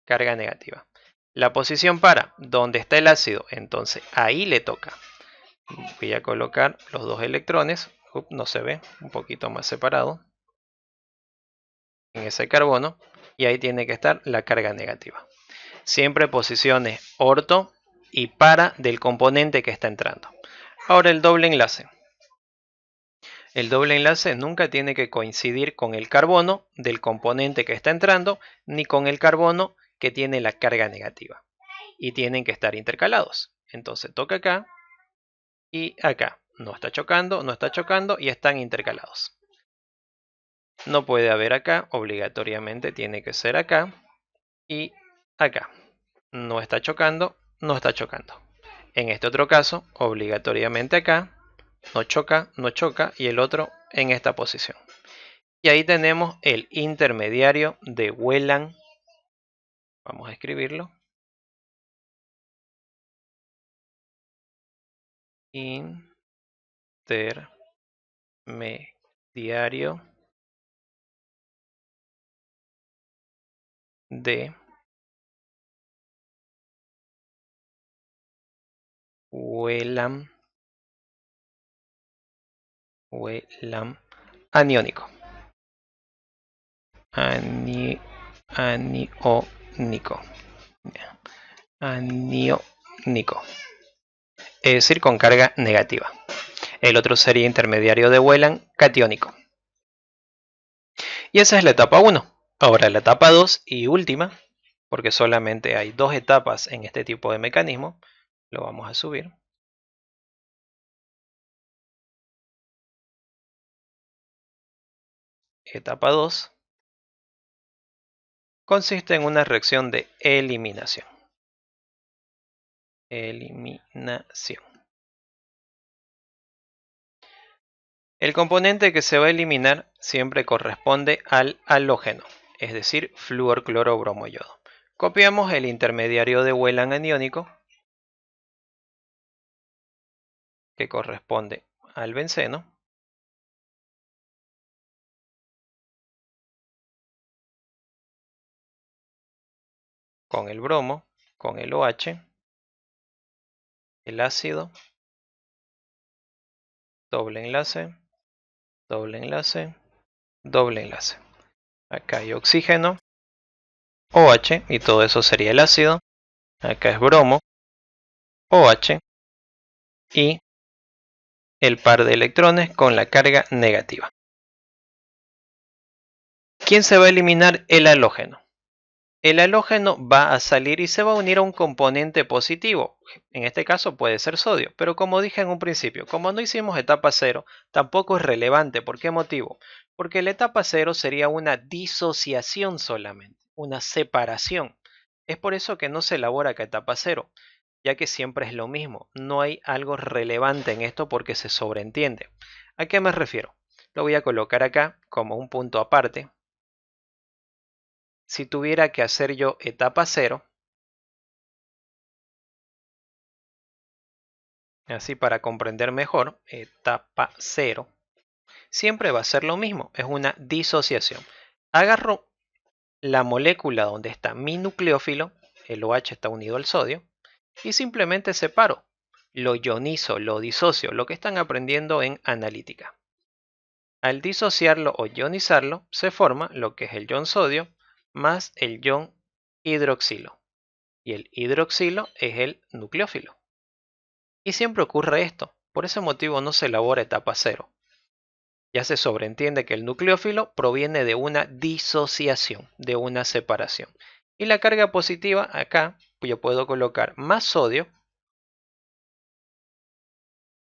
Carga negativa. La posición para, donde está el ácido, entonces ahí le toca. Voy a colocar los dos electrones. No se ve, un poquito más separado. En ese carbono. Y ahí tiene que estar la carga negativa. Siempre posiciones orto y para del componente que está entrando. Ahora el doble enlace. El doble enlace nunca tiene que coincidir con el carbono del componente que está entrando, ni con el carbono que tiene la carga negativa. Y tienen que estar intercalados. Entonces toca acá y acá. No está chocando y están intercalados. No puede haber acá, obligatoriamente tiene que ser acá y acá. No está chocando. En este otro caso, obligatoriamente acá, no choca y el otro en esta posición. Y ahí tenemos el intermediario de Whelan. Vamos a escribirlo. Intermediario de Whelan aniónico. Aniónico. Es decir, con carga negativa. El otro sería intermediario de Whelan catiónico. Y esa es la etapa 1. Ahora la etapa 2 y última, porque solamente hay 2 etapas en este tipo de mecanismo, lo vamos a subir. Etapa 2 consiste en una reacción de eliminación. El componente que se va a eliminar siempre corresponde al halógeno, es decir, flúor, cloro, bromo, yodo. Copiamos el intermediario de Whelan aniónico, que corresponde al benceno. Con el bromo, con el OH, el ácido, doble enlace, doble enlace, doble enlace. Acá hay oxígeno, OH, y todo eso sería el ácido. Acá es bromo, OH, y el par de electrones con la carga negativa. ¿Quién se va a eliminar? El halógeno. El halógeno va a salir y se va a unir a un componente positivo. En este caso puede ser sodio, pero como dije en un principio, como no hicimos etapa 0, tampoco es relevante. ¿Por qué motivo? Porque la etapa 0 sería una disociación solamente, una separación. Es por eso que no se elabora acá etapa 0, ya que siempre es lo mismo. No hay algo relevante en esto porque se sobreentiende. ¿A qué me refiero? Lo voy a colocar acá como un punto aparte. Si tuviera que hacer yo etapa 0, Así para comprender mejor, etapa 0 siempre va a ser lo mismo, es una disociación. Agarro la molécula donde está mi nucleófilo, el OH está unido al sodio, y simplemente separo. Lo ionizo, lo disocio, lo que están aprendiendo en analítica. Al disociarlo o ionizarlo, se forma lo que es el ion sodio más el ion hidroxilo. Y el hidroxilo es el nucleófilo. Y siempre ocurre esto, por ese motivo no se elabora etapa 0. Ya se sobreentiende que el nucleófilo proviene de una disociación, de una separación. Y la carga positiva acá, yo puedo colocar más sodio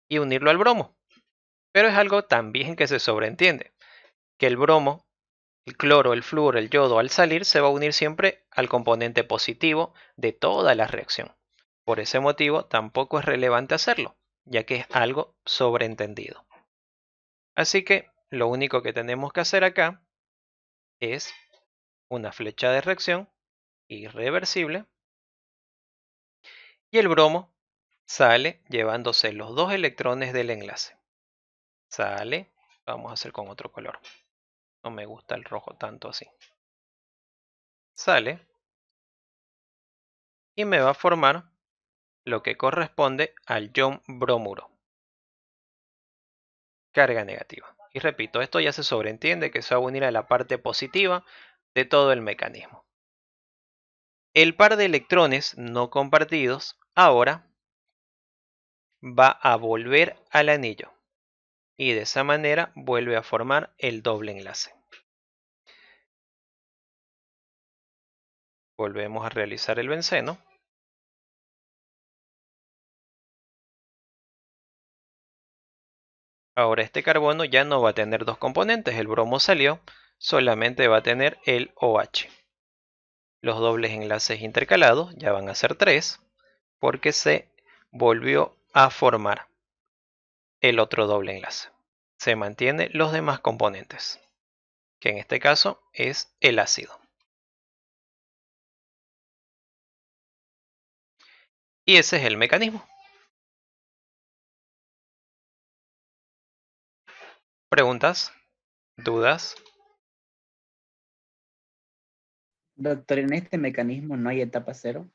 y unirlo al bromo. Pero es algo también que se sobreentiende, que el bromo, el cloro, el flúor, el yodo al salir se va a unir siempre al componente positivo de toda la reacción. Por ese motivo tampoco es relevante hacerlo, ya que es algo sobreentendido. Así que lo único que tenemos que hacer acá es una flecha de reacción irreversible y el bromo sale llevándose los dos electrones del enlace. Sale, vamos a hacer con otro color. No me gusta el rojo tanto así. Sale y me va a formar lo que corresponde al ion bromuro. Carga negativa. Y repito, esto ya se sobreentiende que se va a unir a la parte positiva de todo el mecanismo. El par de electrones no compartidos ahora va a volver al anillo y de esa manera vuelve a formar el doble enlace. Volvemos a realizar el benceno. Ahora este carbono ya no va a tener dos componentes, el bromo salió, solamente va a tener el OH. Los dobles enlaces intercalados ya van a ser 3 porque se volvió a formar el otro doble enlace. Se mantienen los demás componentes, que en este caso es el ácido. Y ese es el mecanismo. ¿Preguntas? ¿Dudas? Doctor, en este mecanismo no hay etapa 0.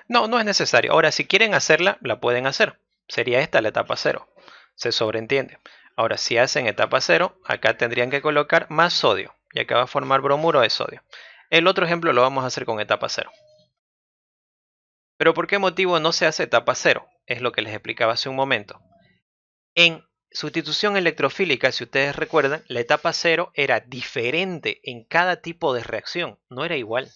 No, no es necesario. Ahora, si quieren hacerla, la pueden hacer. Sería esta la etapa 0. Se sobreentiende. Ahora, si hacen etapa 0, acá tendrían que colocar más sodio. Y acá va a formar bromuro de sodio. El otro ejemplo lo vamos a hacer con etapa 0. Pero ¿por qué motivo no se hace etapa 0? Es lo que les explicaba hace un momento. En sustitución electrofílica, si ustedes recuerdan, la etapa 0 era diferente en cada tipo de reacción. No era igual.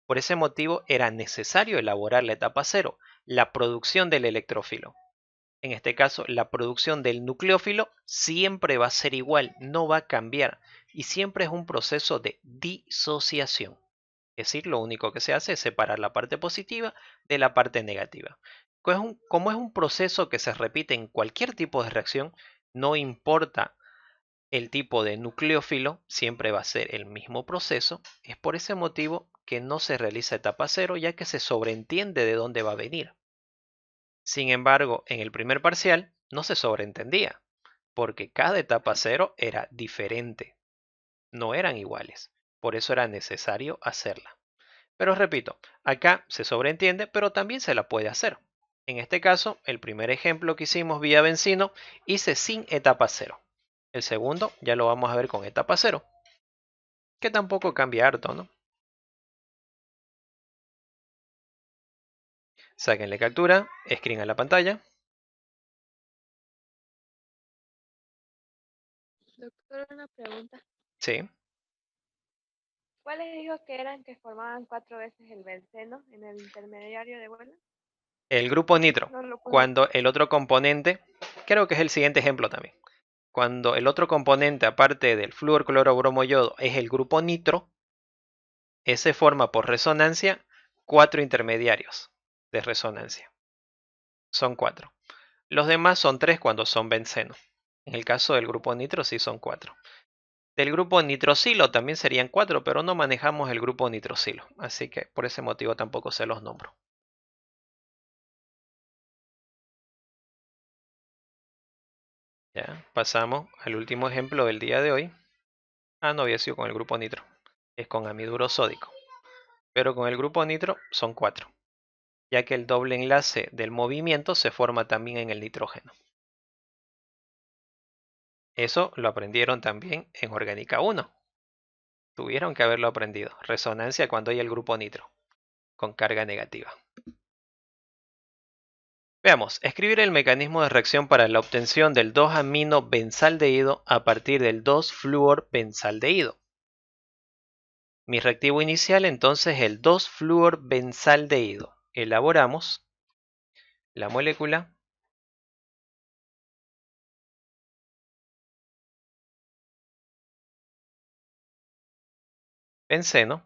Por ese motivo era necesario elaborar la etapa 0, la producción del electrófilo. En este caso, la producción del nucleófilo siempre va a ser igual, no va a cambiar y siempre es un proceso de disociación. Es decir, lo único que se hace es separar la parte positiva de la parte negativa. Como es un proceso que se repite en cualquier tipo de reacción, no importa el tipo de nucleófilo, siempre va a ser el mismo proceso. Es por ese motivo que no se realiza etapa 0, ya que se sobreentiende de dónde va a venir. Sin embargo, en el primer parcial no se sobreentendía, porque cada etapa 0 era diferente, no eran iguales. Por eso era necesario hacerla. Pero repito, acá se sobreentiende, pero también se la puede hacer. En este caso, el primer ejemplo que hicimos vía bencino, hice sin etapa 0. El segundo ya lo vamos a ver con etapa 0, que tampoco cambia harto, ¿no? Sáquenle captura, screen a la pantalla. Doctor, una pregunta. Sí. ¿Cuáles dijo que eran que formaban 4 veces el benceno en el intermediario de vuelo? El grupo nitro, No lo pude. cuando el otro componente, creo que es el siguiente ejemplo también. Cuando el otro componente, aparte del flúor, cloro, bromo, yodo, es el grupo nitro, ese forma por resonancia 4 intermediarios de resonancia. Son 4. Los demás son 3 cuando son benceno. En el caso del grupo nitro sí son 4. Del grupo nitrosilo también serían 4, pero no manejamos el grupo nitrosilo, así que por ese motivo tampoco se los nombro. Ya, pasamos al último ejemplo del día de hoy. Ah, no había sido con el grupo nitro. Es con amiduro sódico. Pero con el grupo nitro son 4, ya que el doble enlace del movimiento se forma también en el nitrógeno. Eso lo aprendieron también en Orgánica 1. Tuvieron que haberlo aprendido. Resonancia cuando hay el grupo nitro, con carga negativa. Veamos, escribir el mecanismo de reacción para la obtención del 2-amino-benzaldehído a partir del 2-fluor-benzaldehído. Mi reactivo inicial entonces es el 2-fluor-benzaldehído. Elaboramos la molécula benceno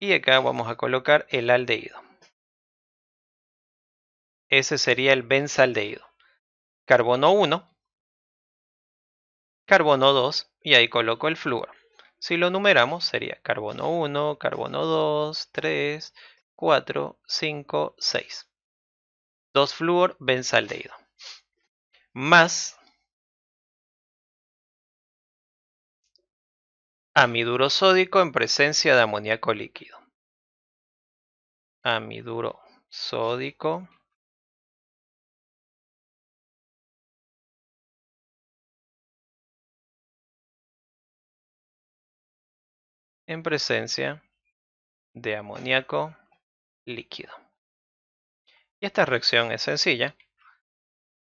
y acá vamos a colocar el aldehído. Ese sería el benzaldehído. Carbono 1, carbono 2 y ahí coloco el flúor. Si lo numeramos sería carbono 1, carbono 2, 3, 4, 5, 6. 2-fluor benzaldehído. Más amiduro sódico en presencia de amoníaco líquido. Amiduro sódico en presencia de amoníaco líquido. Y esta reacción es sencilla.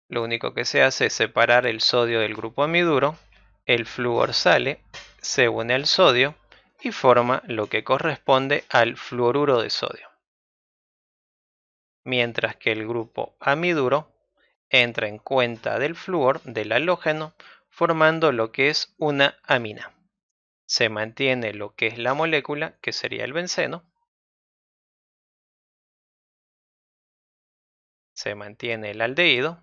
Lo único que se hace es separar el sodio del grupo amiduro, el flúor sale, se une al sodio y forma lo que corresponde al fluoruro de sodio. Mientras que el grupo amiduro entra en cuenta del flúor del halógeno, formando lo que es una amina. Se mantiene lo que es la molécula, que sería el benceno. Se mantiene el aldehído,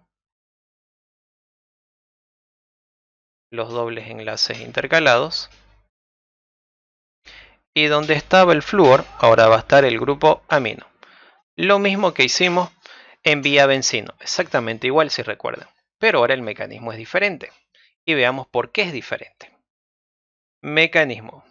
los dobles enlaces intercalados. Y donde estaba el flúor, ahora va a estar el grupo amino. Lo mismo que hicimos en vía bencino, exactamente igual si recuerdan. Pero ahora el mecanismo es diferente. Y veamos por qué es diferente. Mecanismo.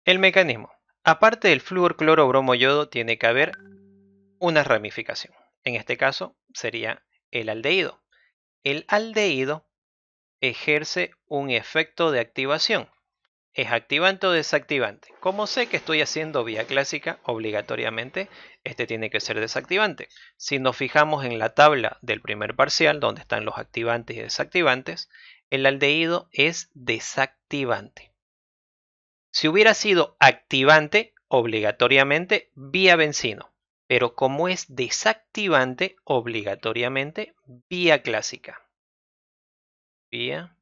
El mecanismo. Aparte del flúor, cloro, bromo, yodo, tiene que haber una ramificación. En este caso sería el aldehído. El aldehído ejerce un efecto de activación. ¿Es activante o desactivante? Como sé que estoy haciendo vía clásica, obligatoriamente este tiene que ser desactivante. Si nos fijamos en la tabla del primer parcial, donde están los activantes y desactivantes, el aldehído es desactivante. Si hubiera sido activante, obligatoriamente vía bencino. Pero como es desactivante, obligatoriamente vía clásica. Vía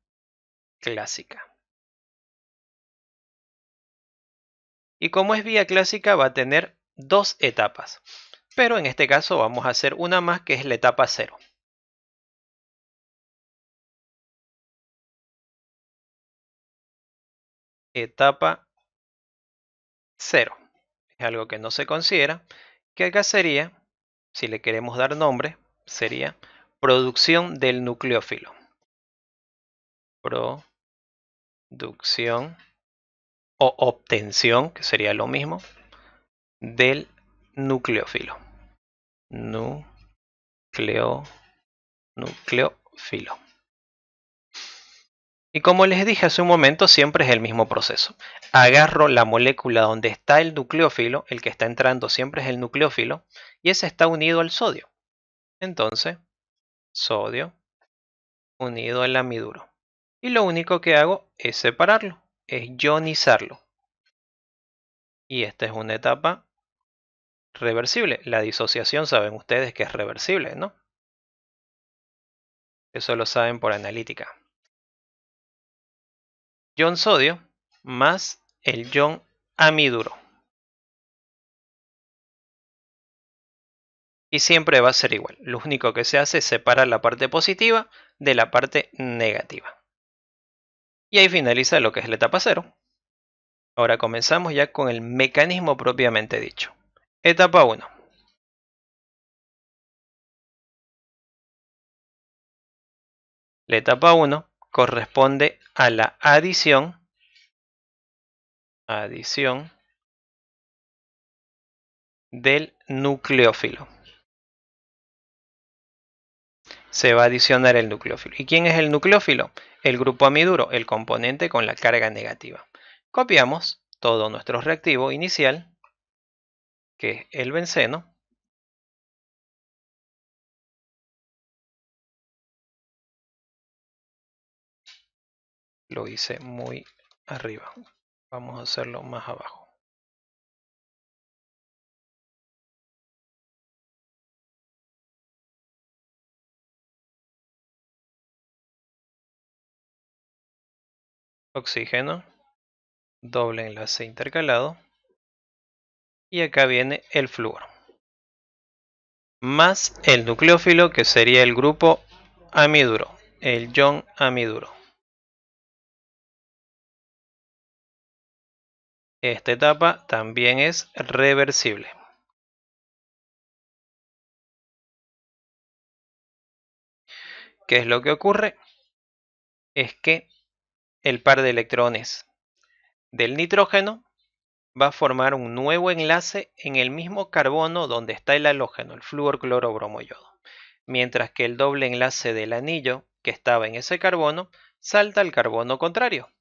clásica. Y como es vía clásica va a tener dos etapas. Pero en este caso vamos a hacer una más que es la etapa 0. Etapa 0. Es algo que no se considera. Que acá sería, si le queremos dar nombre, sería producción del nucleófilo. Producción o obtención, que sería lo mismo, del nucleófilo. Nucleófilo. Y como les dije hace un momento, siempre es el mismo proceso. Agarro la molécula donde está el nucleófilo, el que está entrando siempre es el nucleófilo, y ese está unido al sodio. Entonces, sodio unido al amiduro. Y lo único que hago es separarlo, es ionizarlo. Y esta es una etapa reversible. La disociación saben ustedes que es reversible, ¿no? Eso lo saben por analítica. Ion sodio más el ion amiduro. y siempre va a ser igual. Lo único que se hace es separar la parte positiva de la parte negativa. Y ahí finaliza lo que es la etapa 0. Ahora comenzamos ya con el mecanismo propiamente dicho. Etapa 1. La etapa 1 corresponde a la adición del nucleófilo. Se va a adicionar el nucleófilo. ¿Y quién es el nucleófilo? El grupo amiduro, el componente con la carga negativa. Copiamos todo nuestro reactivo inicial, que es el benceno. Lo hice muy arriba. Vamos a hacerlo más abajo. Oxígeno, doble enlace intercalado, y acá viene el flúor, más el nucleófilo, que sería el grupo amiduro, el ion amiduro. Esta etapa también es reversible. ¿Qué es lo que ocurre? Es que el par de electrones del nitrógeno va a formar un nuevo enlace en el mismo carbono donde está el halógeno, el flúor, cloro, bromo, yodo. Mientras que el doble enlace del anillo que estaba en ese carbono salta al carbono contrario.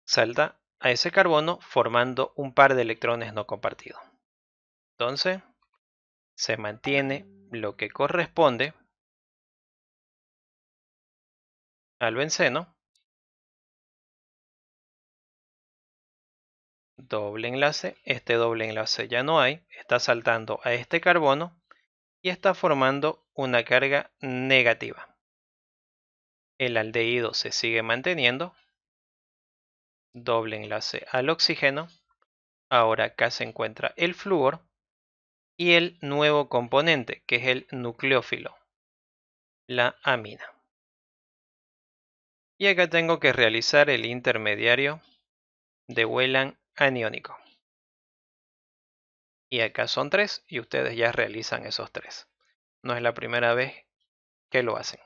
Salta a ese carbono formando un par de electrones no compartidos. Entonces, se mantiene lo que corresponde al benceno. Doble enlace, este doble enlace ya no hay, está saltando a este carbono y está formando una carga negativa. El aldehído se sigue manteniendo, doble enlace al oxígeno. Ahora acá se encuentra el flúor y el nuevo componente, que es el nucleófilo, la amina. Y acá tengo que realizar el intermediario de Wheelan aniónico. Y acá son 3 y ustedes ya realizan esos 3. No es la primera vez que lo hacen.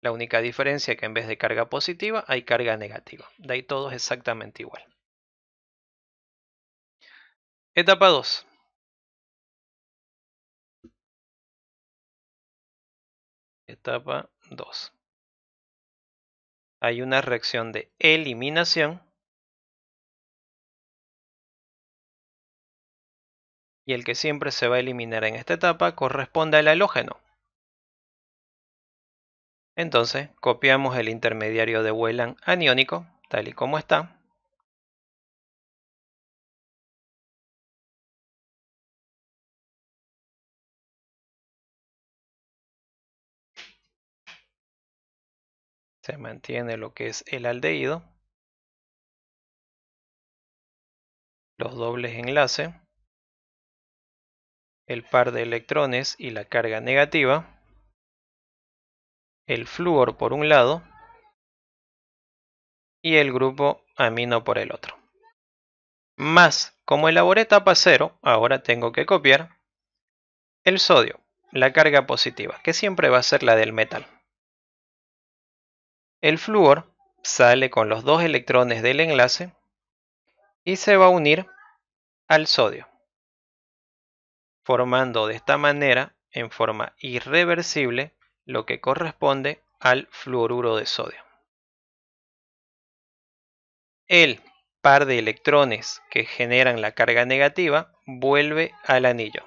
La única diferencia es que en vez de carga positiva hay carga negativa. De ahí todo es exactamente igual. Etapa 2. Etapa 2. Hay una reacción de eliminación. Y el que siempre se va a eliminar en esta etapa corresponde al halógeno. Entonces copiamos el intermediario de Wheelan aniónico, tal y como está. Se mantiene lo que es el aldehído, los dobles enlaces, el par de electrones y la carga negativa, el flúor por un lado y el grupo amino por el otro. Más, como elaboré etapa 0, ahora tengo que copiar el sodio, la carga positiva, que siempre va a ser la del metal. El flúor sale con los 2 electrones del enlace y se va a unir al sodio, formando de esta manera, en forma irreversible, lo que corresponde al fluoruro de sodio. El par de electrones que generan la carga negativa vuelve al anillo,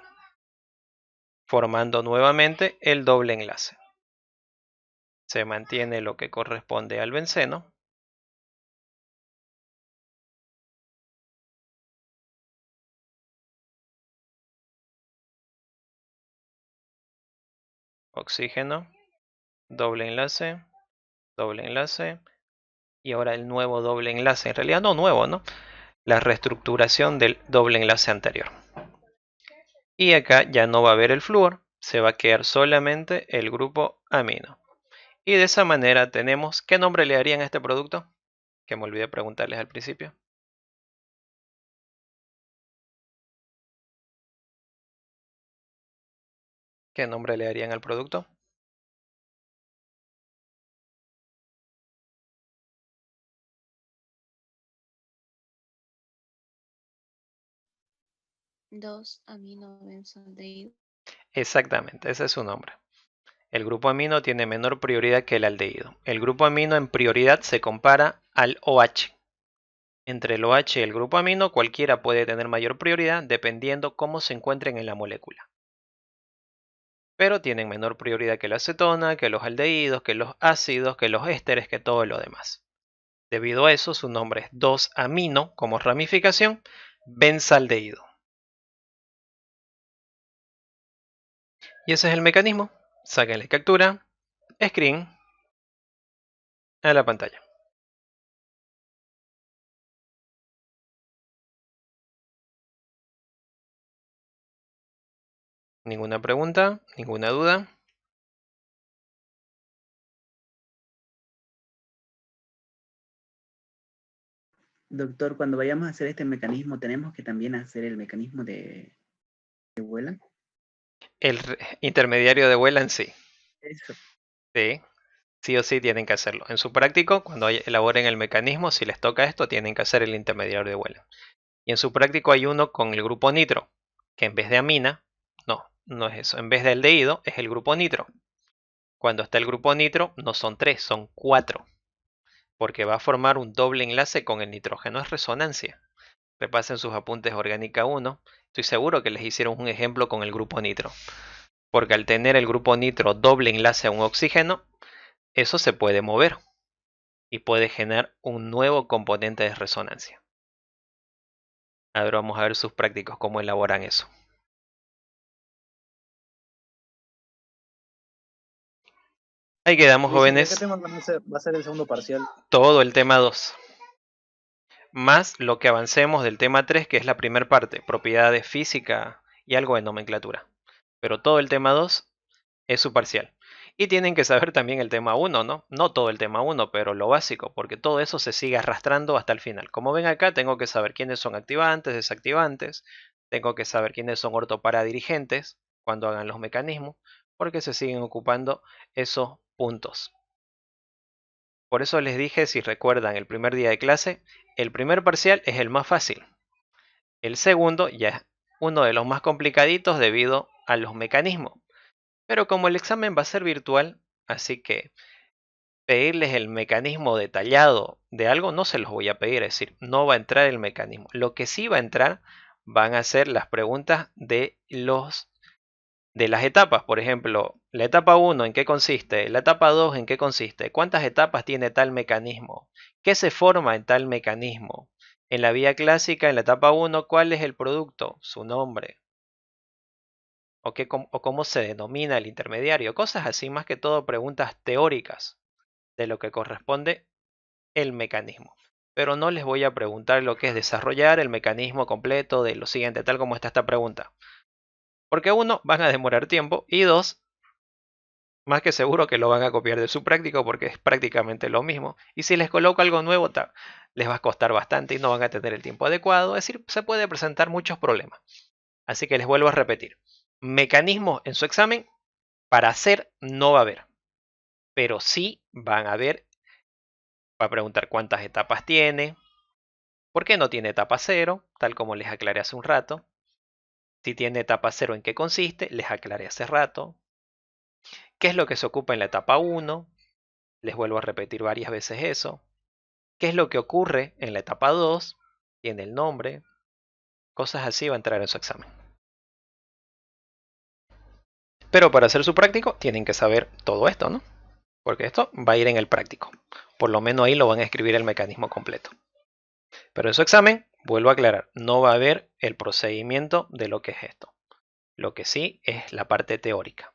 formando nuevamente el doble enlace. Se mantiene lo que corresponde al benceno. Oxígeno, doble enlace, y ahora el nuevo doble enlace. En realidad no nuevo, ¿no? La reestructuración del doble enlace anterior. Y acá ya no va a haber el flúor, se va a quedar solamente el grupo amino. Y de esa manera tenemos, ¿qué nombre le darían a este producto? Que me olvidé preguntarles al principio. ¿Qué nombre le darían al producto? Dos aminobenzaldehído. Exactamente, ese es su nombre. El grupo amino tiene menor prioridad que el aldehído. El grupo amino en prioridad se compara al OH. Entre el OH y el grupo amino, cualquiera puede tener mayor prioridad dependiendo cómo se encuentren en la molécula. Pero tienen menor prioridad que la acetona, que los aldehídos, que los ácidos, que los ésteres, que todo lo demás. Debido a eso, su nombre es 2-amino como ramificación benzaldehído. Y ese es el mecanismo. Sáquenle captura, screen a la pantalla. ¿Ninguna pregunta? ¿Ninguna duda? Doctor, cuando vayamos a hacer este mecanismo, ¿tenemos que también hacer el mecanismo de Whelan? El intermediario de Whelan sí. Eso. Sí. Sí o sí tienen que hacerlo. En su práctico, cuando elaboren el mecanismo, si les toca esto, tienen que hacer el intermediario de Whelan. Y en su práctico hay uno con el grupo nitro, que en vez de amina, no es eso. En vez de aldehído, es el grupo nitro. Cuando está el grupo nitro, no son 3, son 4. Porque va a formar un doble enlace con el nitrógeno. Es resonancia. Repasen sus apuntes orgánica 1. Estoy seguro que les hicieron un ejemplo con el grupo nitro. Porque al tener el grupo nitro doble enlace a un oxígeno, eso se puede mover y puede generar un nuevo componente de resonancia. Ahora vamos a ver sus prácticos cómo elaboran eso. Ahí quedamos, jóvenes. ¿Qué tema va a ser el segundo parcial? Todo el tema 2. Más lo que avancemos del tema 3, que es la primera parte, propiedades física y algo de nomenclatura. Pero todo el tema 2 es su parcial. Y tienen que saber también el tema 1, ¿no? No todo el tema 1, pero lo básico, porque todo eso se sigue arrastrando hasta el final. Como ven acá, tengo que saber quiénes son activantes, desactivantes, tengo que saber quiénes son ortoparadirigentes cuando hagan los mecanismos, porque se siguen ocupando esos puntos. Por eso les dije, si recuerdan el primer día de clase, el primer parcial es el más fácil. El segundo ya es uno de los más complicaditos debido a los mecanismos. Pero como el examen va a ser virtual, así que pedirles el mecanismo detallado de algo no se los voy a pedir, es decir, no va a entrar el mecanismo. Lo que sí va a entrar van a ser las preguntas de las etapas. Por ejemplo, la etapa 1, ¿en qué consiste? La etapa 2, ¿en qué consiste? ¿Cuántas etapas tiene tal mecanismo? ¿Qué se forma en tal mecanismo? En la vía clásica, en la etapa 1, ¿cuál es el producto? Su nombre. O cómo se denomina el intermediario. Cosas así, más que todo preguntas teóricas de lo que corresponde el mecanismo. Pero no les voy a preguntar lo que es desarrollar el mecanismo completo de lo siguiente, tal como está esta pregunta. Porque uno, van a demorar tiempo, y dos, más que seguro que lo van a copiar de su práctico porque es prácticamente lo mismo. Y si les coloco algo nuevo, les va a costar bastante y no van a tener el tiempo adecuado. Es decir, se puede presentar muchos problemas. Así que les vuelvo a repetir. Mecanismos en su examen, para hacer no va a haber. Pero sí van a ver, va a preguntar cuántas etapas tiene, por qué no tiene etapa 0, tal como les aclaré hace un rato. Si tiene etapa 0, ¿en qué consiste? Les aclaré hace rato. ¿Qué es lo que se ocupa en la etapa 1? Les vuelvo a repetir varias veces eso. ¿Qué es lo que ocurre en la etapa 2? Tiene el nombre. Cosas así va a entrar en su examen. Pero para hacer su práctico tienen que saber todo esto, ¿no? Porque esto va a ir en el práctico. Por lo menos ahí lo van a escribir el mecanismo completo. Pero en su examen, vuelvo a aclarar, no va a haber el procedimiento de lo que es esto. Lo que sí es la parte teórica.